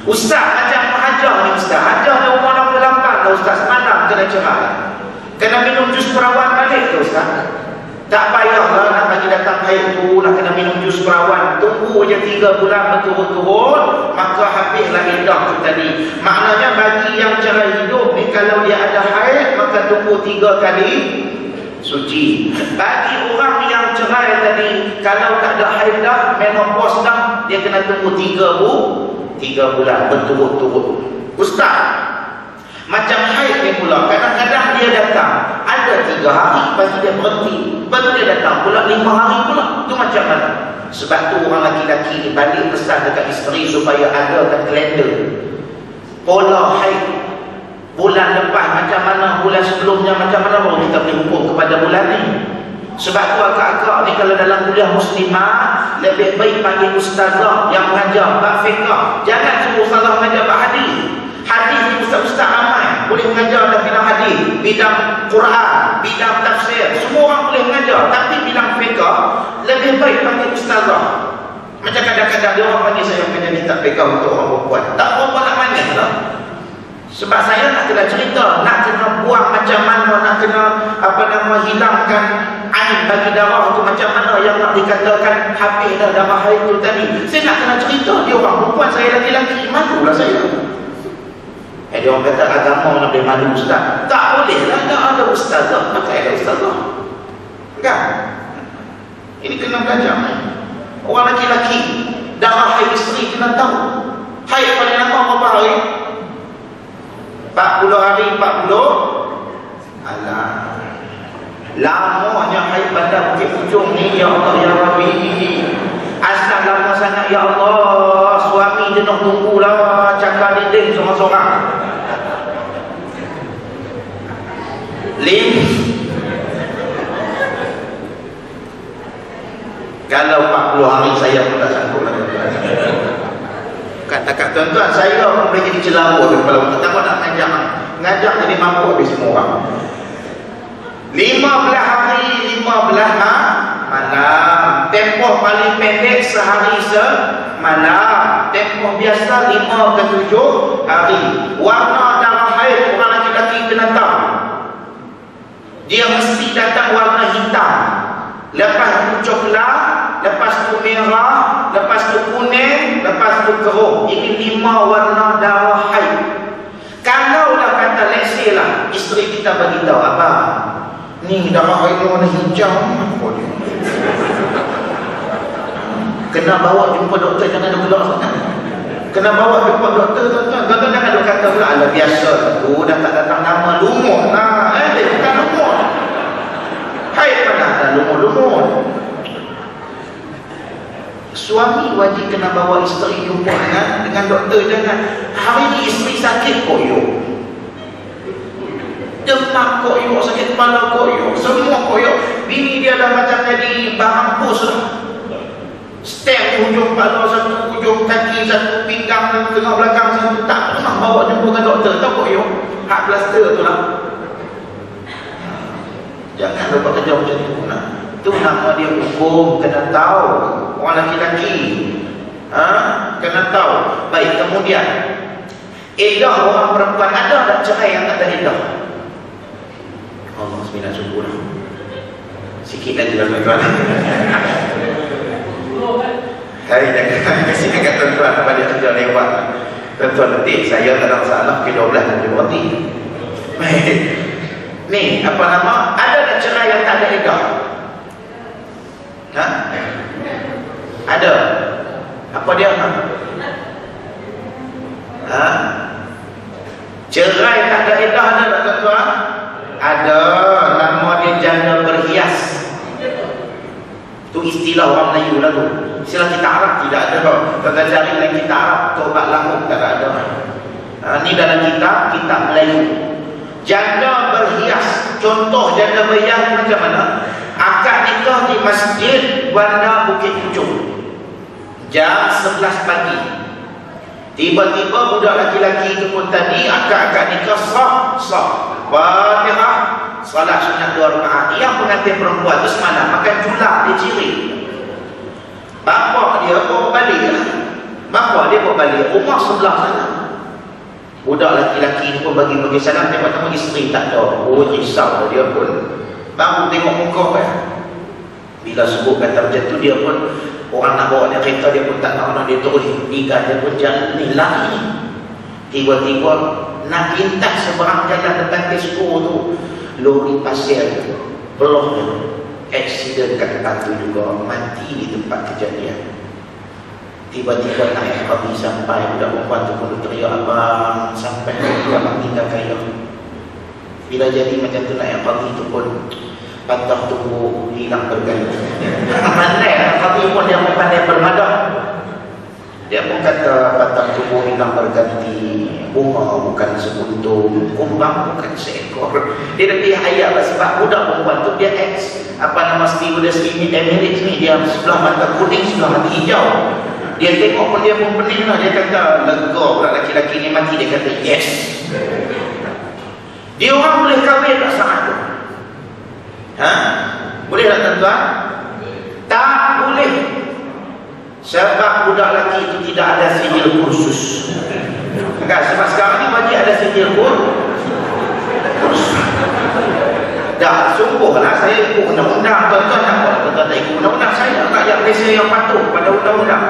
Ustaz macam hajah ni Ustaz. Hajah ni umur 68 dah Ustaz. Semalam kena cerai. Kena minum jus perawan balik tu Ustaz. Tak payahlah nak bagi datang haid tu, nak kena minum jus perawan. Tunggu je 3 bulan berturut-turut, maka habislah iddah tu tadi. Maknanya bagi yang cerai hidup ni, kalau dia ada haid, maka tunggu 3 kali suci. Bagi orang yang cerai tadi, kalau tak ada haid dah, menopause dah, dia kena tunggu 3 bulan berturut-turut. Ustaz, macam haid ni pula, kadang-kadang dia datang ada 3 hari, lepas dia berhenti, lepas dia datang pula 5 hari pula. Itu macam mana? Sebab tu orang laki-laki ni balik pesan dekat isteri supaya adakan kalender pola haid. Bulan lepas macam mana, bulan sebelumnya macam mana, baru kita boleh hukum kepada bulan ni. Sebab tu akak-akak ni kalau dalam kuliah muslimah, lebih baik panggil ustazah yang mengajar bab fiqh. Jangan suruh ustazah mengajar bab hadis. Hadis ni ustaz-ustaz ramai boleh mengajar dalam bidang hadis, bidang Quran, bidang tafsir, semua orang boleh mengajar. Tapi bidang fiqh lebih baik panggil ustazah. Macam kadang-kadang dia orang panggil saya menjadi minta fiqh untuk orang perempuan. Tak apa nak panggil lah. Sebab saya nak kena cerita, nak kena buang macam mana, nak kena hilangkan air bagi darah tu macam mana yang nak dikatakan habis dah darah haid tu tadi. Saya nak kena cerita, dia orang perempuan, saya laki-laki, malulah saya. Dia orang kata agama nak boleh malu ustaz. Tak boleh lah, tak ada ustazah. Tak ada ustazah. Kan? Ini kena belajar. Orang laki-laki darah haid isteri kena tahu. Haid paling lama berapa hari? 40 hari, 40. Alah. Lamanya haid pada bukit ujung ni, ya Allah ya Rabbi. Asal lama sangat ya Allah. Suami jenuh tunggulah cakap dinding sorang-sorang. Kalau 40 hari saya pun tak sanggup lah. Katakan tuan-tuan, saya pun boleh jadi celawar kalau pertama nak ngajak jadi mampu habis semua orang. 15 hari 15 malam. Tempoh paling pendek sehari semalam. Tempoh biasa 5 ke 7 hari. Warna darah haid orang lelaki kena tahu. Dia mesti datang warna hitam. Lepas tu coklat, lepas tu merah, lepas tu kuning, lepas tu keruh. Ini 5 warna darah haid. Kalau dah kata let's say lah, isteri kita bagi tahu, abang, ni darah haid warna hijau. Kena bawa jumpa doktor, jangan ada gelak sangat. Kena bawa jumpa doktor, tuan-tuan. Tuan-tuan jangan ada kata pula, ala biasa tu dah tak datang nama lumut lah. Dia bukan lumut. Haid mana ada lumut-lumut. Suami wajib kena bawa isteri jumpa dengan doktor. Jangan hari ni isteri sakit koyok, demam koyok, sakit kepala koyok, semua koyok. Bini dia dah macam jadi barang pus lah. Stem hujung kepala satu, hujung kaki satu, pinggang tengah belakang satu. Tak pernah bawa jumpa dengan doktor. Tahu koyok hak plaster tu lah. Jangan lupa kerja macam tu lah. Itu nama dia hukum. Kena tahu. Orang lelaki kena tahu. Baik, kemudian edah orang perempuan ada tak cerai yang tak ada edah? Allah sembilan syukur lah. Sikit lagi lah tuan-tuan. Hari jangan kasih dekat tuan-tuan apa dia kerja lewat. Tuan-tuan letih, saya tak ada masalah ke 12 nanti berhenti. Baik. Ni apa nama? Ada tak cerai yang tak ada edah? Ada. Apa dia? Cerai tak ada edah ada tak tuan-tuan? Ada. Nama dia janda berhias. Itu istilah orang Melayu lah tu. Istilah kita Arab tidak ada. Tuan-tuan cari dalam kita Arab, tobat lamuk tak ada. Ni dalam kitab Melayu. Janda berhias. Contoh janda berhias macam mana? Akad nikah di Masjid Bandar Bukit Pucung jam 11 pagi. Tiba-tiba budak laki-laki itu pun tadi akad nikah sah. Fatihah, salat sunat 2 rakaat. Yang pengantin perempuan itu semalam makan julak dia ciri. Bapak dia bawa balik lah. Bapak dia bawa balik rumah sebelah sana. Budak laki-laki itu pun bagi-bagi salam. Tengok-tengok isteri tak ada. Oh, risau dia pun. Baru tengok muka bila sebut kata macam tu, dia pun orang nak bawa dia kereta, dia pun tak nak dia terus tiga, dia pun jalan ni lari. Tiba-tiba nak lintas seberang jalan depan Tesco tu, lori pasir tu peloh tu, aksiden kat tempat tu juga, mati di tempat kejadian. Tiba-tiba naik kami sampai budak perempuan tu pun teriak, abang sampai abang tinggal kaya. Bila jadi macam tu naik pagi tu pun patah tubuh hilang berganti. Pandai pagi pun dia pun pandai bermadah. Dia pun kata patah tubuh hilang berganti, bunga bukan sebuntung, kumbang bukan seekor. Dia lebih ayat lah sebab budak perempuan tu dia stewardess Emirates ni, dia sebelah mata kuning, sebelah mata hijau. Dia tengok pun dia pun pening lah. Dia kata lega pula laki-laki ni mati. Dia kata yes. Dia orang boleh kahwin tak saat tu? Boleh tak tuan-tuan? Tak boleh. Sebab budak lelaki itu tidak ada sijil kursus. Enggak, sebab sekarang ni wajib ada sijil kursus. Dah, sungguhlah saya ikut undang-undang. Tuan-tuan tak apa? Tuan-tuan tak ikut undang-undang. Saya rakyat Malaysia yang patuh pada undang-undang.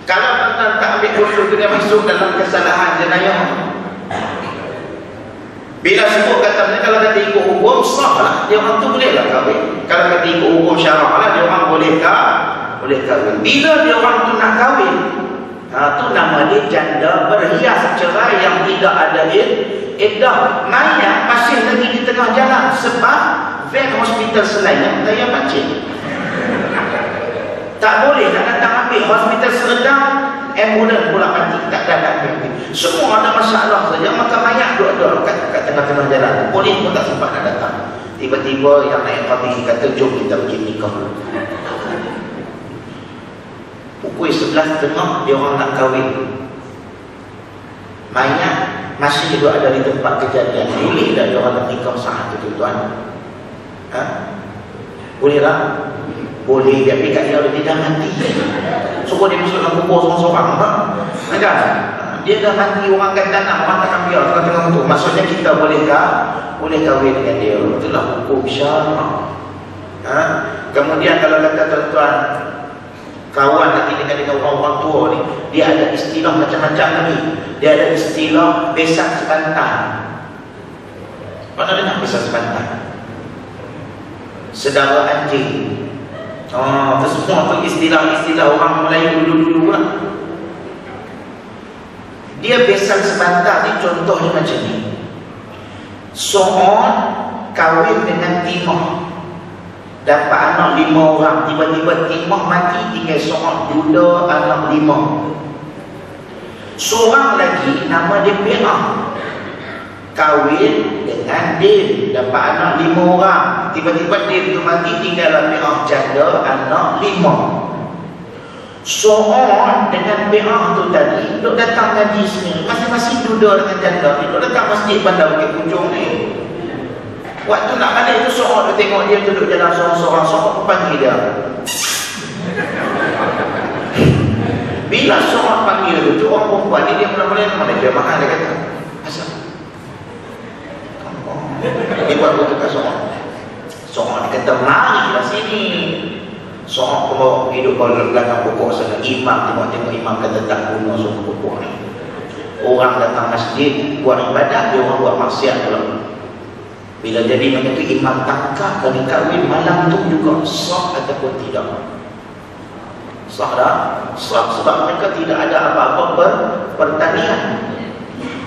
Kalau tuan-tuan tak ambil kursus tu, dia masuk dalam kesalahan jenayah. Bila sebut kata kalau kata ikut hukum sah lah, dia orang tu boleh lah kahwin. Kalau kata ikut hukum syarak lah, dia orang boleh kahwin. Bila dia orang tu nak kahwin, tu nama dia janda berhias cerai yang tidak ada iddah. Mayat masih lagi di tengah jalan sebab vet hospital Selayang daya pancing. Tak boleh nak datang ambil hospital Seredang, ambulans pula mati, tak datang ambil. Semua ada masalah saja, maka mayat duduk kat tengah-tengah jalan. Polis pun tak sempat nak datang. Tiba-tiba yang naik kami kata, jom kita pergi nikah. Pukul 11.30 dia orang nak kahwin. Mayat masih juga ada di tempat kejadian. Boleh tak dia orang nak nikah saat itu, tuan? Boleh tak? Boleh, tapi kat dia dah mati. Suruh dia masuk dalam kubur seorang-seorang. Kan? Dia dah mati, orang akan tanam, orang takkan biar tengah-tengah tu. Maksudnya kita bolehkah? Boleh kahwin dengan dia. Itulah hukum syarak. Kemudian kalau kata tuan-tuan, kawan nanti dengan orang-orang tua ni, dia ada istilah macam-macam lagi. Dia ada istilah besak sebantar. Mana dengar besak sebantar? Sedara anjing. Itu semua tu istilah-istilah orang Melayu dulu-dulu lah. Dia besak sebantar ni contohnya macam ni. Seorang kahwin dengan timah, dapat anak 5 orang. Tiba-tiba timah mati, tinggal seorang duda anak 5. Seorang lagi nama dia Pi'ah, kahwin dengan Din, dapat anak 5 orang. Tiba-tiba Din tu mati, tinggal Pi'ah janda anak 5. Seorang dengan Pi'ah tu tadi duduk datang ngaji sini, masing-masing duda dengan janda ni duduk datang masjid Bandar Bukit Puchong ni. Waktu nak balik tu seorang tu tengok dia duduk jalan seorang-seorang, seorang pun panggil dia. Bila seorang panggil tu orang perempuan ni, dia mula-mula mana dia makan, dia kata asal dia buat betul kat seorang. Seorang dia kata marilah sini. Seorang pun hidup pada belakang pokok sana. Imam tengok-tengok, imam kata tak guna suku pokok ni. Orang datang masjid buat ibadat, dia orang buat maksiat pula. Bila jadi macam tu, imam tangkap kali kahwin malam tu juga sah ataupun tidak. Sah dah? Sah, sebab mereka tidak ada apa-apa pertanian.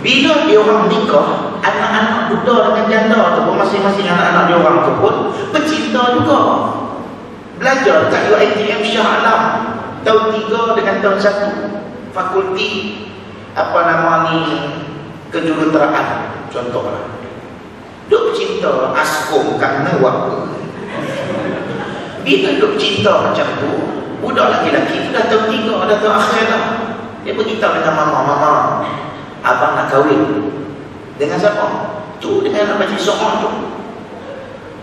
Bila dia orang nikah, anak-anak muda dengan janda tu pun, masing-masing anak-anak dia orang tu pun bercinta juga. Belajar kat UiTM Shah Alam tahun 3 dengan tahun 1, fakulti apa nama ni, kejuruteraan contohlah. Duk cinta askom kerana apa? Bila duk cinta macam tu, budak lelaki-lelaki tu dah tahun 3, dah tahun akhir dah. Dia beritahu dengan mama, abang nak kahwin. Dengan siapa? Tu dengan Pakcik seorang tu.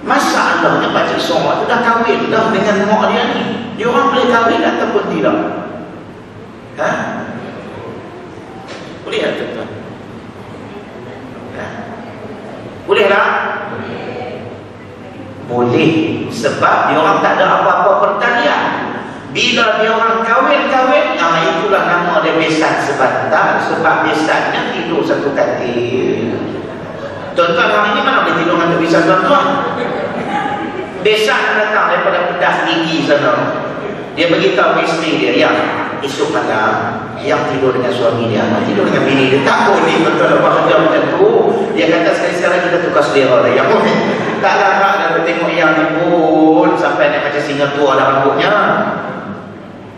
Masalahnya Pakcik seorang tu dah kahwin dah dengan mak dia ni. Dia orang boleh kahwin ataupun tidak? Boleh tak tuan-tuan? Boleh tak? Boleh. Sebab dia orang tak ada apa-apa pertalian. Bila dia orang kahwin, itulah nama dia besan sebantar. Sebab besannya tidur satu katil. Tuan-tuan hari ni mana boleh tidur dengan besan tuan-tuan? Besan datang daripada pedas gigi sana. Dia beritahu isteri dia, yang esok malam yang tidur dengan suami dia, tidur dengan bini dia. Tak boleh betul lepas kerja macam tu. Dia kata sekali-sekala kita tukar selera lah. Yang boleh tak larat dah tengok yang ni pun sampai nak macam singa tua dah rambutnya.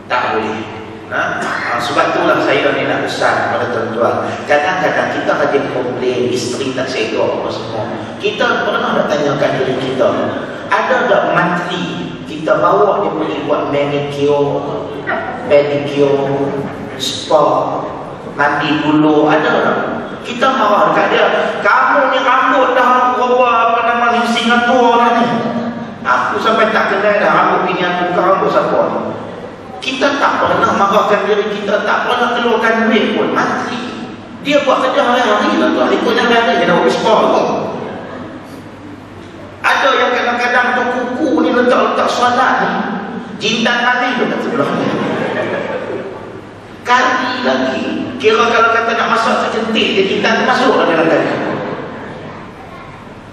Tak boleh. Sebab itulah saya ni nak pesan kepada tuan-tuan. Kadang-kadang kita ada komplain isteri tak segak apa semua. Kita pernah nak tanyakan diri kita, ada tak monthly kita bawa dia pergi buat manicure, pedicure, spa, mandi dulu, ada tak? Kita marah dekat dia, kamu ni rambut dah berubah apa nama ni, singa tua dah ni. Aku sampai tak kenal dah rambut bini aku, kau rambut siapa ni? Kita tak pernah marahkan diri kita, tak pernah keluarkan duit pun, mati. Dia buat kerja hari-hari lah tuan, ikutnya hari-hari dia dah buat spa pun. Ada yang kadang-kadang tu kuku ni letak-letak solat ni, jintan Nabi tu kat sebelah ni. Kali lagi. Kira kalau kata nak masak sejentik je, kita termasuk dalam kali.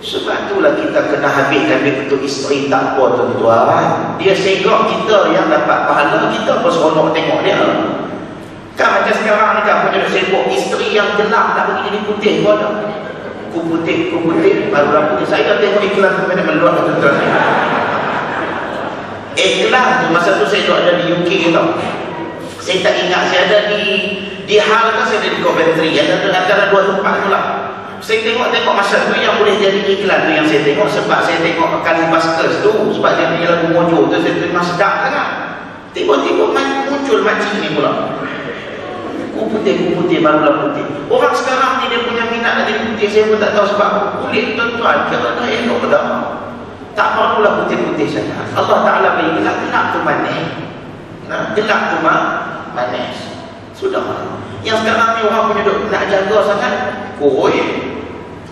Sebab itulah kita kena habiskan duit untuk isteri tak apa tuan-tuan. Dia segak kita yang dapat pahala, kita pun seronok tengok dia. Kan macam sekarang ni kan punya sibuk isteri yang gelap tak pergi jadi putih pun ada. Ku putih baru lampu. Saya dah tengok iklan tu mana meluat tuan-tuan. Iklan tu masa tu saya tu ada di UK tau. Saya tak ingat saya ada di Hull kan, saya ada di Coventry, ada antara dua tempat tu lah. Saya tengok masa tu yang boleh jadi iklan tu yang saya tengok, sebab saya tengok Kalibaskers tu, sebab dia punya lagu Mojo tu, saya memang sedap sangat. Tiba-tiba muncul makcik ni pula. Ku putih barulah putih. Orang sekarang ni dia punya minat nak jadi putih, saya pun tak tahu sebab kulit tuan-tuan kira dah elok dah. Tak perlulah putih-putih sangat. Allah Ta'ala bagi gelap tu manis. Gelap tu manis. Sudah. Yang sekarang ni orang punya duk nak jaga sangat kurus,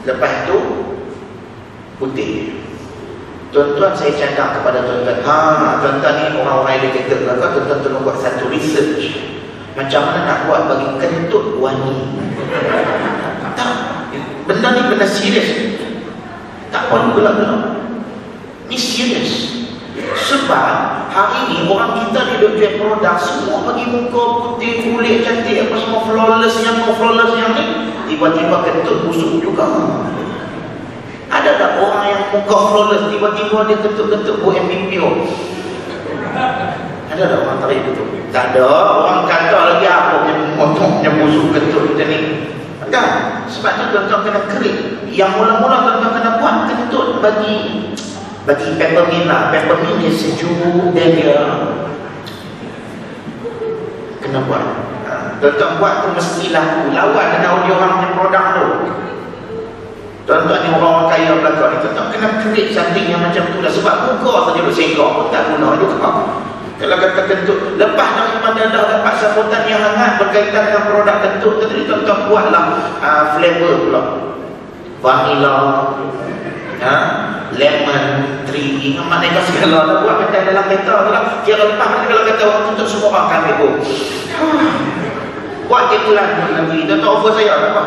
lepas tu putih. Tuan-tuan, saya cadang kepada tuan-tuan, tuan-tuan ni orang-orang educated lah, tuan-tuan tolong buat satu research macam mana nak buat bagi kentut wangi. Tak, benda ni benda serius, tak perlu gelap-gelap. Ni serius. Sebab hari ni orang kita ni duk jual produk semua bagi muka putih, kulit cantik, apa semua flawless yang ni, tiba-tiba kentut busuk juga. Ada tak orang yang muka flawless tiba-tiba dia kentut-kentut buat MPPO? Ada tak orang tarik betul? Tak ada. Orang kata lagi apa yang busuk kentut kita ni kan? Sebab tu tuan-tuan kena kerik. Yang mula-mula tuan-tuan kena buat kentut bagi peppermint lah. Peppermint dia sejuk, dia kena buat. Tuan-tuan buat tu mesti laku. Lawan dengan orang punya produk tu. Tuan-tuan ni orang kaya belakang ni, tuan-tuan kena create something yang macam tu lah. Sebab muka saja duk segak pun tak guna juga. Kalau kata kentut, lepas daripada dah dapat sambutan yang hangat berkaitan dengan produk kentut tadi, tuan-tuan buatlah flavor pula. Vanilla, lemon, tree, maknanya segala lah. Buat macam dalam kereta tu lah. Kira lepas nanti kalau kata orang tutup semua orang akan bebo. Buat iklan pun lagi. Tuan-tuan offer saya tak apa.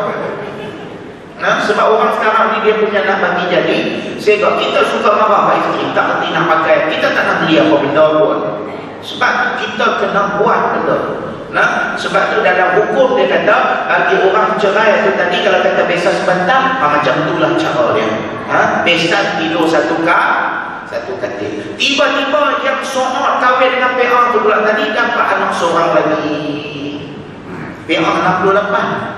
Sebab orang sekarang ni dia punya nak bagi jadi. Saya kita suka marah pak isteri, tak nanti nak pakai, kita tak nak beli apa benda pun. Sebab kita kena buat benda. Sebab tu dalam hukum dia kata bagi orang cerai tu tadi, kalau kata besar sebentar, macam itulah cara dia. Besar tidur satu katil. Tiba-tiba yang seorang kahwin dengan PA tu pula tadi dapat anak seorang lagi. PA 68.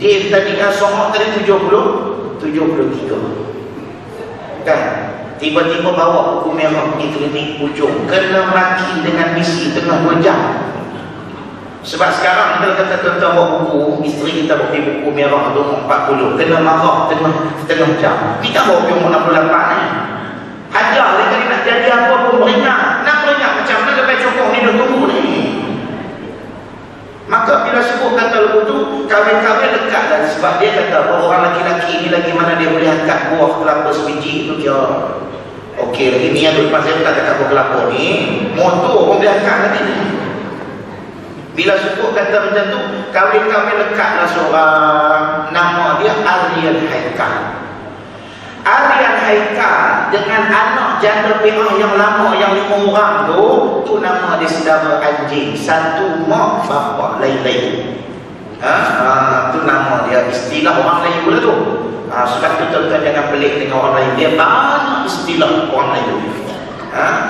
Dia tadi seorang tadi 73 kan. Tiba-tiba bawa buku merah pergi klinik ujung, kena maki dengan misi tengah 2 jam. Sebab sekarang kita kata tuan-tuan bawa buku, isteri kita bawa buku merah tu 40, kena marah tengah jam. Kita bawa buku 68 ni. Hajar dia kali nak jadi apa pun beringat. Nak beringat macam mana sampai cukup ni dah tunggu ni. Maka bila sebut kata lagu tu, kahwin-kahwin dekat lah. Sebab dia kata orang lelaki-lelaki ni lagi mana dia boleh angkat buah kelapa sebiji tu kira okey lagi. Ni yang lepas saya tak angkat buah kelapa ni, motor pun boleh angkat nanti ni. Bila sebut kata macam tu, kahwin-kahwin dekat lah seorang, nama dia Aryan Haikal. Aryan Haikal dengan anak janda PA yang lama yang 5 orang tu nama dia saudara anjing. Satu mak bapa lain-lain. Tu nama dia, istilah orang lain pula tu. Sebab tu tuan-tuan jangan pelik dengan orang lain. Dia banyak istilah orang lain.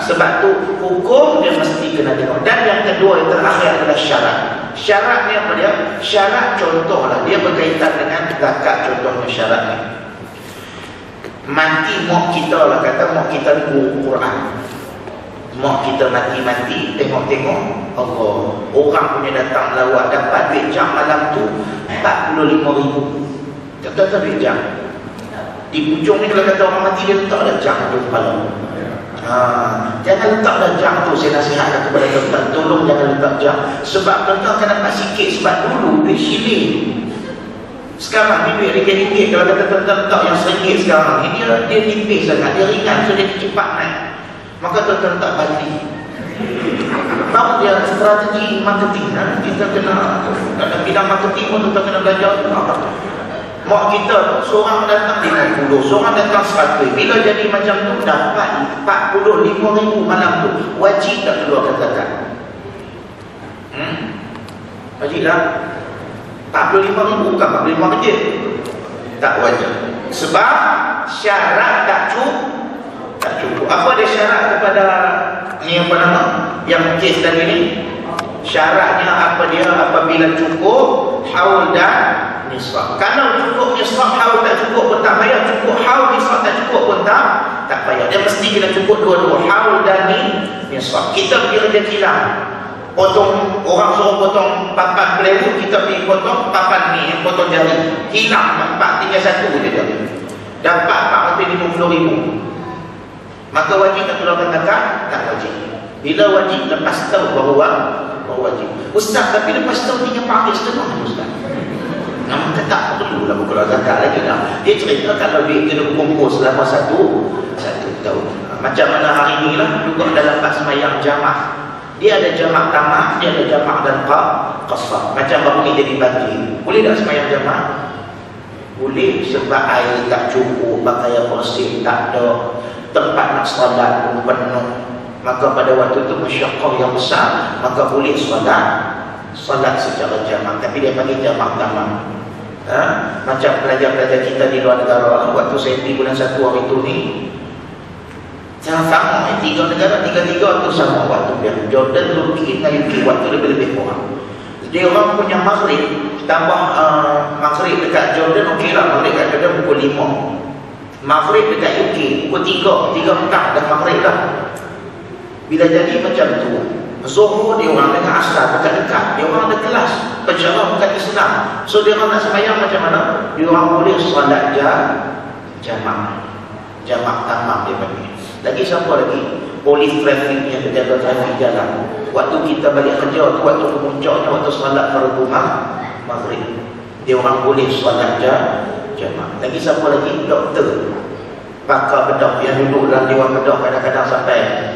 Sebab tu hukum dia mesti kena tengok. Dan yang kedua yang terakhir adalah syarat. Syarat ni apa dia? Syarat contoh lah. Dia berkaitan dengan zakat contohnya syarat ni. Mati mak kita lah, kata mak kita ni guru Quran. Mak kita mati-mati, tengok-tengok Allah, orang punya datang lawat, dapat duit jam malam tu 45,000. Kata duit jam. Di ujung ni kalau kata orang mati, dia letaklah jam tu kepala. Jangan letaklah jam tu. Saya nasihatkan kepada tuan-tuan, tolong jangan letak jam. Sebab tuan-tuan akan dapat sikit. Sebab dulu duit shilling, sekarang ni duit ringgit-ringgit. Kalau kata tuan-tuan letak yang RM1 sekarang ni, dia tipis sangat, dia ringan, so dia cepat naik. Maka tuan-tuan letak balik, baru dia strategi marketing. Kita kena dalam bidang marketing pun kita kena belajar apa. Mak kita seorang datang 50, seorang datang 100. Bila jadi macam tu dapat 45,000 malam tu, wajib tak keluarkan zakat? Wajib tak? 45,000 bukan 45 ringgit. Tak wajib. Sebab syarat tak cukup. Apa dia syarat kepada ni apa nama? Yang kes tadi ni? Syaratnya apa dia? Apabila cukup haul dan nisab. Kalau cukup nisab, haul tak cukup pun tak payah. Cukup haul, nisab tak cukup pun tak payah. Dia mesti kena cukup dua-dua, haul dan nisab. Kita pergi kerja kilang, potong, orang suruh potong papan plywood, kita pergi potong papan ni, potong jari, hilang empat, tinggal satu je jari, dapat 450,000. Maka wajib tak keluarkan zakat? Tak wajib. Bila wajib? Lepas tahu baru wajib. Ustaz, tapi lepas tahu 3 paket setengah Ustaz. Namun tak perlu lah keluar zakat lagi dah. Dia cerita kalau duit kena kumpul selama satu tahun. Macam mana hari ni lah juga dalam bab sembahyang jamaah. Dia ada jamak tamat, dia ada jamak dan qasar. Macam baru ni jadi banjir. Boleh tak sembahyang jamaah? Boleh, sebab air tak cukup, pakaian bersih tak ada, tempat nak solat pun penuh. Maka pada waktu itu masyaqqah yang besar, maka boleh solat secara jamak. Tapi dia panggil jamak tamat. Macam pelajar-pelajar kita di luar negara, waktu saya pergi bulan 1 hari itu ni, sama 3 negara, 3 tu sama waktu dia. Jordan, Turki dengan UK waktu lebih-lebih kurang. Dia orang punya maghrib, tambah maghrib dekat Jordan, okey lah, maghrib dekat Jordan pukul 5. Maghrib dekat UK pukul 3 petang dah maghrib dah. Bila jadi macam tu, Zuhur dia orang dengan asar dekat-dekat, dia orang ada kelas pensyarah bukan Islam. So dia orang nak sembahyang macam mana? Dia orang boleh solat jamak tamat dia panggil. Lagi siapa lagi? Polis trafik yang berjaga trafik jalan. Waktu kita balik kerja tu, waktu kemuncaknya, waktu solat fardu maghrib, dia orang boleh solat jamak. Lagi siapa lagi? Doktor, pakar bedah yang duduk dalam dewan bedah kadang-kadang sampai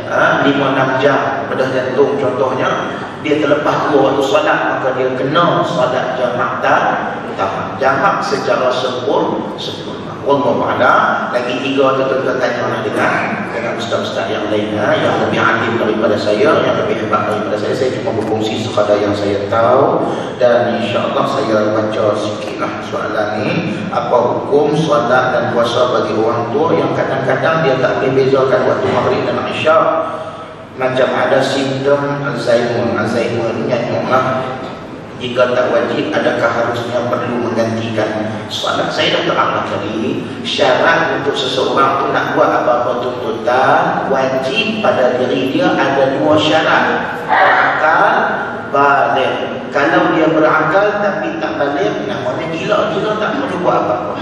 5-6 jam bedah jantung contohnya, dia terlepas dua waktu solat, maka dia kena solat jamak tamat. Jamak secara sempurna. Wallahu a'lam. Lagi 3 tuan-tuan tanya dengan ustaz-ustaz yang lainnya yang lebih alim daripada saya, yang lebih hebat daripada saya. Saya cuma berkongsi sekadar yang saya tahu, dan insya-Allah saya baca sikitlah soalan ni. Apa hukum solat dan puasa bagi orang tua yang kadang-kadang dia tak boleh bezakan waktu maghrib dan isyak, macam ada simptom Alzheimer ni nyanyuklah. Jika tak wajib, adakah harusnya perlu menggantikan solat? Saya dah terangkan tadi, syarat untuk seseorang tu nak buat apa-apa tuntutan wajib pada diri dia ada 2 syarat: berakal, baligh. Kalau dia berakal tapi tak baligh, namanya gila tak perlu buat apa-apa.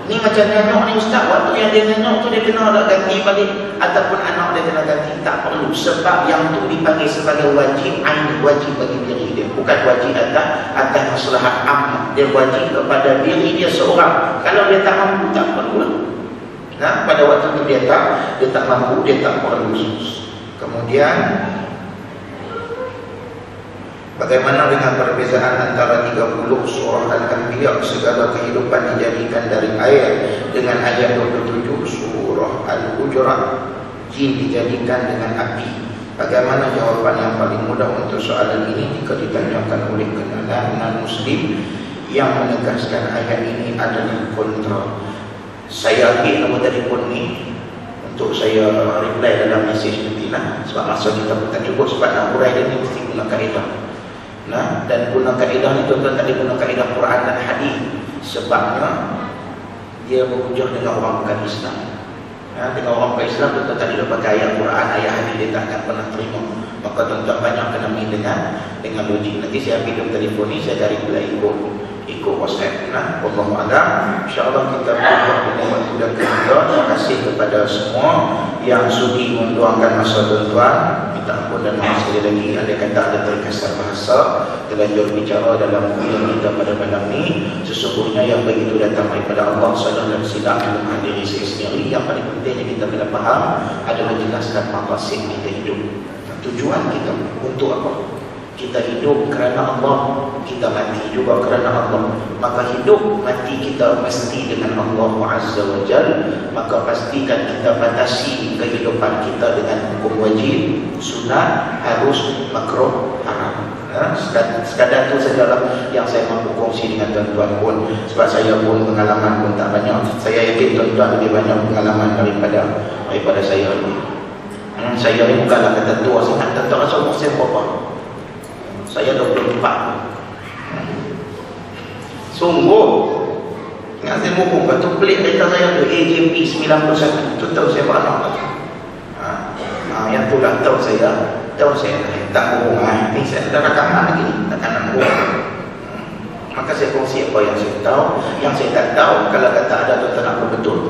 Ni macam nyanyuk ni ustaz, waktu yang dia nyanyuk tu dia kena nak ganti balik, ataupun anak dia kena ganti, tak perlu. Sebab yang tu dipanggil sebagai wajib ain, wajib bagi diri dia, bukan wajib atas maslahat am. Dia wajib kepada diri dia seorang. Kalau dia tak mampu, tak perlu. Pada waktu tu dia tak mampu, dia tak perlu. Kemudian bagaimana dengan perbezaan antara 30 surah Al-Anbiya, segala kehidupan dijadikan dari air, dengan ayat 27 surah Al-Hujurat, jin dijadikan dengan api? Bagaimana jawapan yang paling mudah untuk soalan ini jika ditanyakan oleh kenalan non-Muslim yang menegaskan ayat ini adalah kontra? Saya ambil nombor telefon ni untuk saya reply dalam mesej nantilah, sebab masa kita pun tak cukup. Sebab nak urai dia ni mesti guna kaedah. Dan guna kaedah ni tuan-tuan tak boleh guna kaedah Quran dan hadis, sebabnya dia berhujah dengan orang bukan Islam. Dengan orang bukan Islam tuan-tuan tak boleh pakai ayat Quran, ayat hadis, dia tak akan pernah terima. Maka tuan-tuan banyak kena main dengan logik. Nanti saya ambil nombor telefon ni, saya cari pula ikut WhatsApp. Wallahu a'lam. InsyaAllah kita berjumpa dengan waktu dan kita. Terima kasih kepada semua yang sudi meluangkan masa tuan-tuan. Minta ampun dan maaf sekali lagi ada kata ada terkasar bahasa, terlanjur bicara dalam kuliah kita pada malam ni. Sesungguhnya yang begitu datang daripada Allah, salah dan silap dalam diri saya sendiri. Yang paling pentingnya kita kena faham adalah jelaskan maqasid kita hidup, tujuan kita untuk apa. Kita hidup kerana Allah, kita mati juga kerana Allah. Maka hidup mati kita mesti dengan Allah Azza wa Jal. Maka pastikan kita batasi kehidupan kita dengan hukum wajib, sunat, harus, makruh, haram. Sekadar itu sajalah yang saya mampu kongsi dengan tuan-tuan pun. Sebab saya pun pengalaman pun tak banyak. Saya yakin tuan-tuan lebih banyak pengalaman daripada saya ini. Saya ni bukanlah kata tua sangat. Tak rasa umur saya berapa. Saya 24. Sungguh ingat saya buku batu pelik kereta saya tu AJP 91. Tu tahu saya beranak. Yang tu lah tahu saya tak bohong. Ni saya ada rakaman lagi, takkan nak bohong. Maka saya kongsi apa yang saya tahu. Yang saya tak tahu, kalau kata ada tuan-tuan nak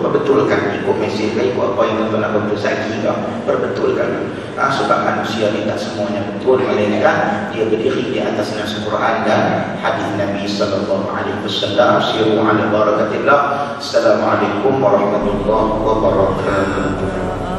perbetulkan, ikut mesej ke, ikut apa yang tuan-tuan nak berbesagi ke, perbetulkan. Sebab manusia ni tak semuanya betul, melainkan dia berdiri di atas nas Quran dan hadis Nabi sallallahu alaihi wasallam. Siru ala barakatillah. Assalamualaikum warahmatullahi wabarakatuh.